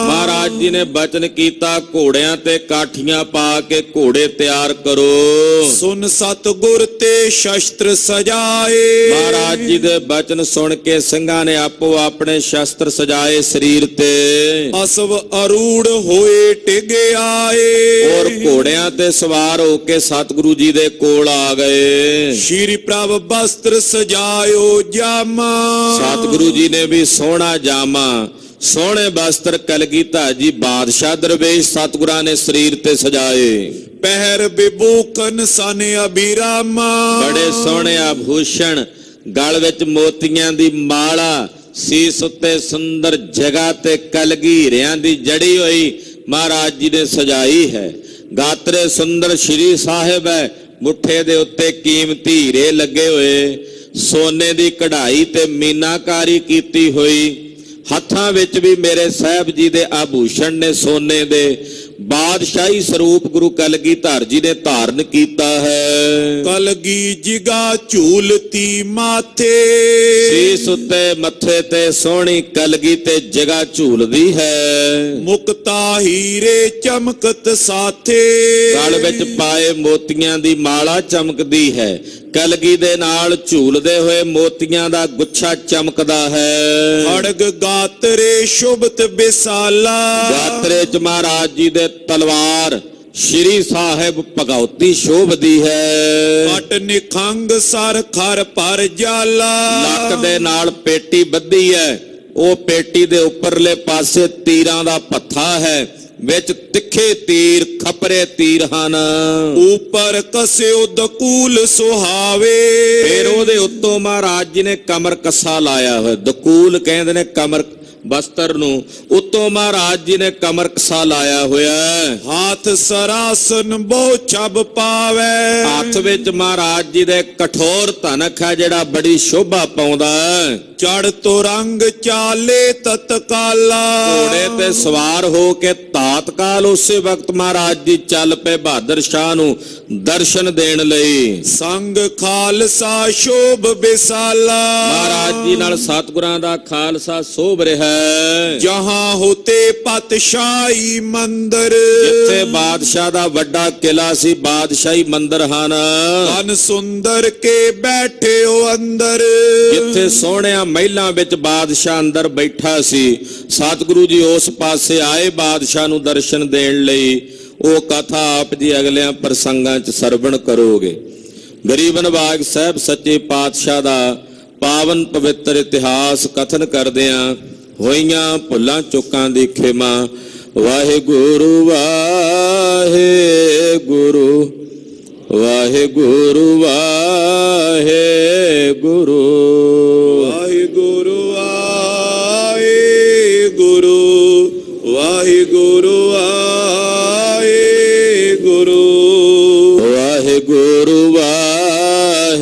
ਮਹਾਰਾਜ ਜੀ ਨੇ ਬਚਨ ਕੀਤਾ, ਘੋੜਿਆਂ ਤੇ ਕਾਠੀਆਂ ਪਾ ਕੇ ਘੋੜੇ ਤਿਆਰ ਕਰੋ। ਸੁਨ ਸਤਿਗੁਰ ਤੇ ਸ਼ਸਤਰ ਸਜਾਏ, ਮਹਾਰਾਜ ਜੀ ਦੇ ਬਚਨ ਸੁਣ ਕੇ ਸਿੰਘਾਂ ਨੇ ਆਪੋ ਆਪਣੇ ਸ਼ਸਤਰ ਸਜਾਏ ਸਰੀਰ ਤੇ। ਅਸਵ ਅਰੂੜ ਹੋਏ ਟਿਗੇ ਆਏ, ਔਰ ਘੋੜਿਆਂ ਤੇ ਸਵਾਰ ਹੋ ਕੇ ਸਤਿਗੁਰੂ ਜੀ ਦੇ ਕੋਲ ਆ ਗਏ। ਸ਼੍ਰੀ ਪ੍ਰਭ ਬਸਤਰ ਸਜਾਇਓ ਜਾਮਾ, ਸਤਿਗੁਰੂ ਜੀ ਨੇ ਵੀ ਸੋਹਣਾ ਜਾਮਾ ਸੋਹਣੇ ਬਸਤਰ ਕਲਗੀਧਰ ਜੀ ਬਾਦਸ਼ਾਹ ਦਰਵੇਸ਼ ਸਤਿਗੁਰਾਂ ਨੇ ਸਰੀਰ ਤੇ ਸਜਾਏ। ਪਹਿਰ ਬਿਭੂਖਨ ਸਨ ਅਬੀਰਾਮਾ, ਬੜੇ ਸੋਹਣੇ ਆਭੂਸ਼ਣ, ਗਲ ਵਿੱਚ ਮੋਤੀਆਂ ਦੀ ਮਾਲਾ, ਸੀਸ ਉੱਤੇ ਸੁੰਦਰ ਜਗ੍ਹਾ ਤੇ ਕਲਗੀਰਿਆਂ ਦੀ ਜੜੀ ਹੋਈ ਮਹਾਰਾਜ ਜੀ ਨੇ ਸਜਾਈ ਹੈ। ਗਾਤਰੇ ਸੁੰਦਰ ਸ਼੍ਰੀ ਸਾਹਿਬ ਹੈ, ਮੁੱਠੇ ਦੇ ਉੱਤੇ ਕੀਮਤੀ ਹੀਰੇ ਲੱਗੇ ਹੋਏ, ਸੋਨੇ ਦੀ ਕਢਾਈ ਤੇ ਮੀਨਾਕਾਰੀ ਕੀਤੀ ਹੋਈ। ਹੱਥਾਂ ਵਿੱਚ ਵੀ ਮੇਰੇ ਸਾਹਿਬ ਜੀ ਦੇ ਆਭੂਸ਼ਣ ਨੇ ਸੋਨੇ ਦੇ। ਬਾਦਸ਼ਾਹੀ ਸਰੂਪ ਗੁਰੂ ਕਲਗੀਧਰ ਜੀ ਨੇ ਧਾਰਨ ਕੀਤਾ ਹੈ। ਕਲਗੀ ਜਿਗਾ ਝੂਲਤੀ ਮਾਥੇ, ਸੀਸ ਉੱਤੇ ਮੱਥੇ ਤੇ ਸੋਹਣੀ ਕਲਗੀ ਤੇ ਜਗ੍ਹਾ ਝੂਲਦੀ ਹੈ। ਮੁਕਤਾ ਹੀਰੇ ਚਮਕਤ ਸਾਥੇ, ਗਲ ਵਿੱਚ ਪਾਏ ਮੋਤੀਆਂ ਦੀ ਮਾਲਾ ਚਮਕਦੀ ਹੈ। ਕਲਗੀ ਦੇ ਨਾਲ ਝੂਲਦੇ ਹੋਏ ਮੋਤੀਆਂ ਦਾ ਗੁੱਛਾ ਚਮਕਦਾ ਹੈ। ਖੜਗ ਗਾਤਰੇ ਸ਼ੁਭਤ ਬਿਸਾਲਾ, ਗਾਤਰੇ ਚ ਮਹਾਰਾਜ ਜੀ ਦੇ ਤਲਵਾਰ ਸ਼੍ਰੀ ਸਾਹਿਬ ਭਗਉਤੀ ਸ਼ੋਭਦੀ ਹੈ। ਪਟ ਨਿਖੰਗ ਸਰ ਖਰ ਪਰ ਜਾਲਾ, ਲੱਕ ਦੇ ਨਾਲ ਪੇਟੀ ਬੱਧੀ ਹੈ, ਉਹ ਪੇਟੀ ਦੇ ਉੱਪਰਲੇ ਪਾਸੇ ਤੀਰਾਂ ਦਾ ਭੱਥਾ ਹੈ, ਵਿੱਚ ਤਿੱਖੇ ਤੀਰ ਖਪਰੇ ਤੀਰ ਹਨ। ਉਪਰ ਕਸਿਓ ਦਕੂਲ ਸੁਹਾਵੇ, ਫਿਰ ਉਹਦੇ ਉੱਤੋਂ ਮਹਾਰਾਜ ਜੀ ਨੇ ਕਮਰ ਕੱਸਾ ਲਾਇਆ ਹੋਇਆ। ਦਕੂਲ ਕਹਿੰਦੇ ਨੇ ਕਮਰ ਬਸਤਰ ਨੂੰ, ਉੱਤੋਂ ਮਹਾਰਾਜ ਜੀ ਨੇ ਕਮਰ ਕੱਸਾ ਲਾਇਆ ਹੋਇਆ। ਹਾਥ ਸਰਾਸਨ ਬਹੁ ਛਬ ਪਾਵੇ, ਹੱਥ ਵਿੱਚ ਮਹਾਰਾਜ ਜੀ ਦੇ ਕਠੋਰ ਧਨਕ ਹੈ ਜਿਹੜਾ ਬੜੀ ਸ਼ੋਭਾ ਪਾਉਂਦਾ। ਚੜ ਤੋ ਰੰਗ ਚਾਲੇ ਤਤਕਾਲਾ, ਘੋੜੇ ਤੇ ਸਵਾਰ ਹੋ ਕੇ ਤਾਤਕਾਲ ਉਸੇ ਵਕਤ ਮਹਾਰਾਜ ਜੀ ਚੱਲ ਪਏ ਬਹਾਦਰ ਸ਼ਾਹ ਨੂੰ ਦਰਸ਼ਨ ਦੇਣ ਲਈ। ਸੰਗ ਖਾਲਸਾ ਸ਼ੋਭ ਬਿਸਾਲਾ, ਮਹਾਰਾਜ ਜੀ ਨਾਲ ਸਤਿਗੁਰਾਂ ਦਾ ਖਾਲਸਾ ਸੋਭ ਰਿਹਾ ਹੈ। ਜਹਾਂ ਹੋਤੇ ਪਤਸ਼ਾਹੀ ਮੰਦਰ, ਜਿੱਥੇ ਬਾਦਸ਼ਾਹ ਦਾ ਵੱਡਾ ਕਿਲਾ ਸੀ, ਬਾਦਸ਼ਾਹੀ ਮੰਦਰ ਹਨ। ਤਨ ਸੁੰਦਰ ਕੇ ਬੈਠੇ ਹੋ ਅੰਦਰ, ਜਿੱਥੇ ਸੋਹਣਿਆਂ ਮਹਿਲਾਂ ਵਿੱਚ ਬਾਦਸ਼ਾਹ ਅੰਦਰ ਬੈਠਾ ਸੀ। ਸਤਿਗੁਰੂ ਜੀ ਉਸ ਪਾਸੇ ਆਏ ਬਾਦਸ਼ਾਹ ਨੂੰ ਦਰਸ਼ਨ ਦੇਣ ਲਈ। ਉਹ ਕਥਾ ਆਪ ਜੀ ਅਗਲਿਆਂ ਪ੍ਰਸੰਗਾਂ 'ਚ ਸਰਵਣ ਕਰੋਗੇ। ਗਰੀਬ ਨਵਾਜ ਸਾਹਿਬ ਸੱਚੇ ਪਾਤਸ਼ਾਹ ਦਾ ਪਾਵਨ ਪਵਿੱਤਰ ਇਤਿਹਾਸ ਕਥਨ ਕਰਦਿਆਂ ਹੋਈਆਂ ਭੁੱਲਾਂ ਚੁੱਕਾਂ ਦੀ ਖਿਮਾ। ਵਾਹਿਗੁਰੂ ਵਾਹਿਗੁਰੂ ਵਾਹਿਗੁਰੂ ਵਾਹਿਗੁਰੂ ਵਾਹਿਗੁਰੂ ਵਾਹਿਗੁਰੂ ਵਾਹਿਗੁਰੂ ਵਾਹਿਗੁਰੂ ਵਾਹਿਗੁਰੂ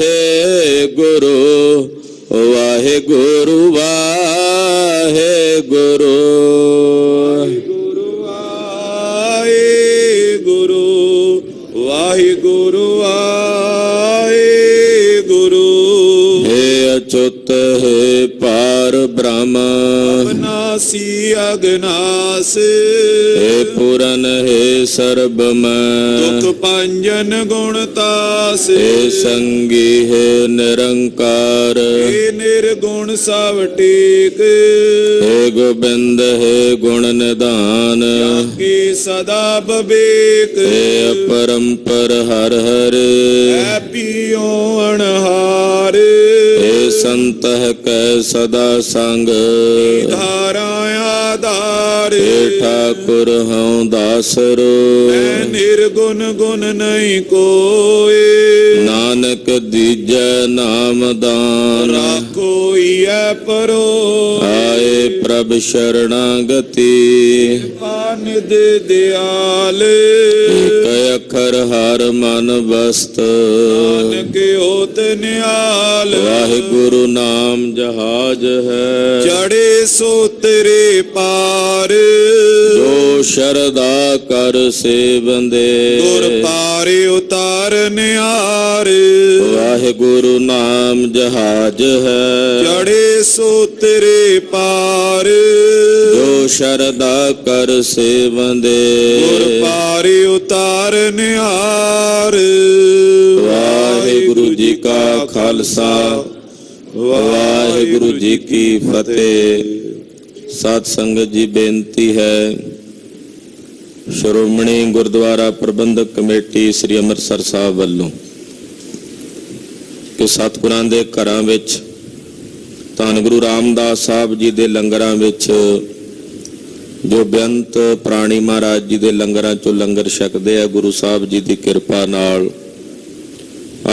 ਵਾਹਿਗੁਰੂ ਵਾਹਿਗੁਰੂ ਵਾਹਿਗੁਰੂ ਵਾਹਿਗੁਰੂ ਵਾਹਿਗੁਰੂ ਵਾਹਿਗੁਰੂ। ਹੇ ਅਚੁੱਤ ਹੈ ਪਾਰ ਬ੍ਰਹਮ, ਅਬਨਾਸੀ ਅਗਨਾਸ, ਹੇ ਪੂਰਨ ਹੈ ਸਰਬਮੈ, ਦੁਖ ਭੰਜਨ ਗੁਣਤਾਸ, ਹੇ ਸੰਗੀ ਹੈ ਨਿਰੰਕਾਰ, ਹੇ ਨਿਰਗੁਣ ਸਭ ਟੇਕ, ਹੇ ਗੋਬਿੰਦ ਹੈ ਗੁਣ ਨਿਧਾਨ, ਕੀ ਸਦਾ ਬਵੇਕ, ਹੇ ਅਪਰੰਪਰ ਹਰ ਹਰ, ਹੈ ਪੀਓ ਅਣਹਾਰ, ਹੇ ਸੰਤ ਕੈ ਸਦਾ ਸੰਗ, ਧਾਰਾ ਆਧਾਰ, ਹੇ ਠਾਕੁਰ ਹਉ ਦਾਸਰੋ, ਮੈਂ ਨਿਰਗੁਣ ਗੁਣ ਨਹੀਂ ਕੋਏ, ਨਾਨਕ ਦੀਜੈ ਨਾਮ ਦਾਨ, ਰਾਖੋਈ ਐ ਪਰੋ, ਆਏ ਪ੍ਰਭ ਸ਼ਰਣਾਗਤੀ, ਆਨਿਦ ਦਿਆਲ, ਏਕ ਅੱਖਰ ਹਰ ਮਨ ਬਸਤ, ਨਾਨਕ ਹੋਤ ਨਿਹਾਲ, ਵਾਹਿਗੁਰੂ ਨਾਮ ਜਹਾਜ ਹੈ, ਚੜੇ ਸੋ ਤੇਰੇ ਪਾਰ, ਜੋ ਸ਼ਰਦਾ ਕਰ ਸੇਵੰਦੇ, ਗੁਰ ਪਾਰੇ ਉਤਾਰ ਨਿਹਾਰ, ਵਾਹਿਗੁਰੂ ਨਾਮ ਜਹਾਜ ਹੈ, ਚੜੇ ਸੋ ਤੇਰੇ ਪਾਰ, ਜੋ ਸ਼ਰਦਾ ਕਰ ਸੇਵੰਦੇ, ਗੁਰ ਪਾਰੇ ਉਤਾਰ ਨਿਹਾਰ। ਵਾਹਿਗੁਰੂ ਜੀ ਕਾ ਖਾਲਸਾ ਵਾਹਿਗੁਰੂ ਜੀ ਕੀ ਫਤਿਹ। ਸਾਧ ਸੰਗਤ ਜੀ, ਬੇਨਤੀ ਹੈ ਸ਼੍ਰੋਮਣੀ ਗੁਰਦੁਆਰਾ ਪ੍ਰਬੰਧਕ ਕਮੇਟੀ ਸ੍ਰੀ ਅੰਮ੍ਰਿਤਸਰ ਸਾਹਿਬ ਵੱਲੋਂ ਕਿ ਸਤਿਗੁਰਾਂ ਦੇ ਘਰਾਂ ਵਿੱਚ ਧੰਨ ਗੁਰੂ ਰਾਮਦਾਸ ਸਾਹਿਬ ਜੀ ਦੇ ਲੰਗਰਾਂ ਵਿੱਚ ਜੋ ਬੇਅੰਤ ਪ੍ਰਾਣੀ ਮਹਾਰਾਜ ਜੀ ਦੇ ਲੰਗਰਾਂ ਚੋਂ ਲੰਗਰ ਛਕਦੇ ਆ ਗੁਰੂ ਸਾਹਿਬ ਜੀ ਦੀ ਕਿਰਪਾ ਨਾਲ।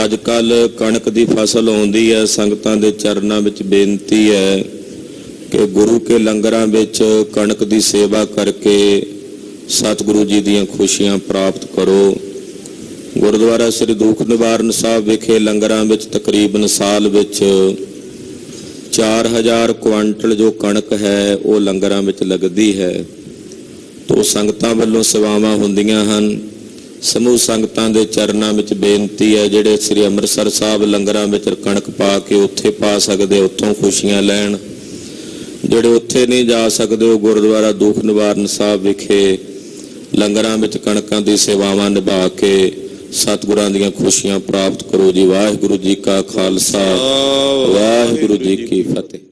ਅੱਜ ਕੱਲ ਕਣਕ ਦੀ ਫਸਲ ਆਉਂਦੀ ਹੈ, ਸੰਗਤਾਂ ਦੇ ਚਰਨਾਂ ਵਿੱਚ ਬੇਨਤੀ ਹੈ ਕਿ ਗੁਰੂ ਕੇ ਲੰਗਰਾਂ ਵਿੱਚ ਕਣਕ ਦੀ ਸੇਵਾ ਕਰਕੇ ਸਤਿਗੁਰੂ ਜੀ ਦੀਆਂ ਖੁਸ਼ੀਆਂ ਪ੍ਰਾਪਤ ਕਰੋ। ਗੁਰਦੁਆਰਾ ਸ੍ਰੀ ਦੁੱਖ ਨਿਵਾਰਨ ਸਾਹਿਬ ਵਿਖੇ ਲੰਗਰਾਂ ਵਿੱਚ ਤਕਰੀਬਨ ਸਾਲ ਵਿੱਚ 4000 ਕੁਆਂਟਲ ਜੋ ਕਣਕ ਹੈ ਉਹ ਲੰਗਰਾਂ ਵਿੱਚ ਲੱਗਦੀ ਹੈ। ਤੋ ਸੰਗਤਾਂ ਵੱਲੋਂ ਸੇਵਾਵਾਂ ਹੁੰਦੀਆਂ ਹਨ। ਸਮੂਹ ਸੰਗਤਾਂ ਦੇ ਚਰਨਾਂ ਵਿੱਚ ਬੇਨਤੀ ਹੈ, ਜਿਹੜੇ ਸ੍ਰੀ ਅੰਮ੍ਰਿਤਸਰ ਸਾਹਿਬ ਲੰਗਰਾਂ ਵਿੱਚ ਕਣਕ ਪਾ ਕੇ ਉੱਥੇ ਪਾ ਸਕਦੇ ਉੱਥੋਂ ਖੁਸ਼ੀਆਂ ਲੈਣ। ਜਿਹੜੇ ਉੱਥੇ ਨਹੀਂ ਜਾ ਸਕਦੇ ਉਹ ਗੁਰਦੁਆਰਾ ਦੁੱਖ ਨਿਵਾਰਨ ਸਾਹਿਬ ਵਿਖੇ ਲੰਗਰਾਂ ਵਿੱਚ ਕਣਕਾਂ ਦੀ ਸੇਵਾਵਾਂ ਨਿਭਾ ਕੇ ਸਤਿਗੁਰਾਂ ਦੀਆਂ ਖੁਸ਼ੀਆਂ ਪ੍ਰਾਪਤ ਕਰੋ ਜੀ। ਵਾਹਿਗੁਰੂ ਜੀ ਕਾ ਖਾਲਸਾ, ਵਾਹਿਗੁਰੂ ਜੀ ਕੀ ਫਤਿਹ।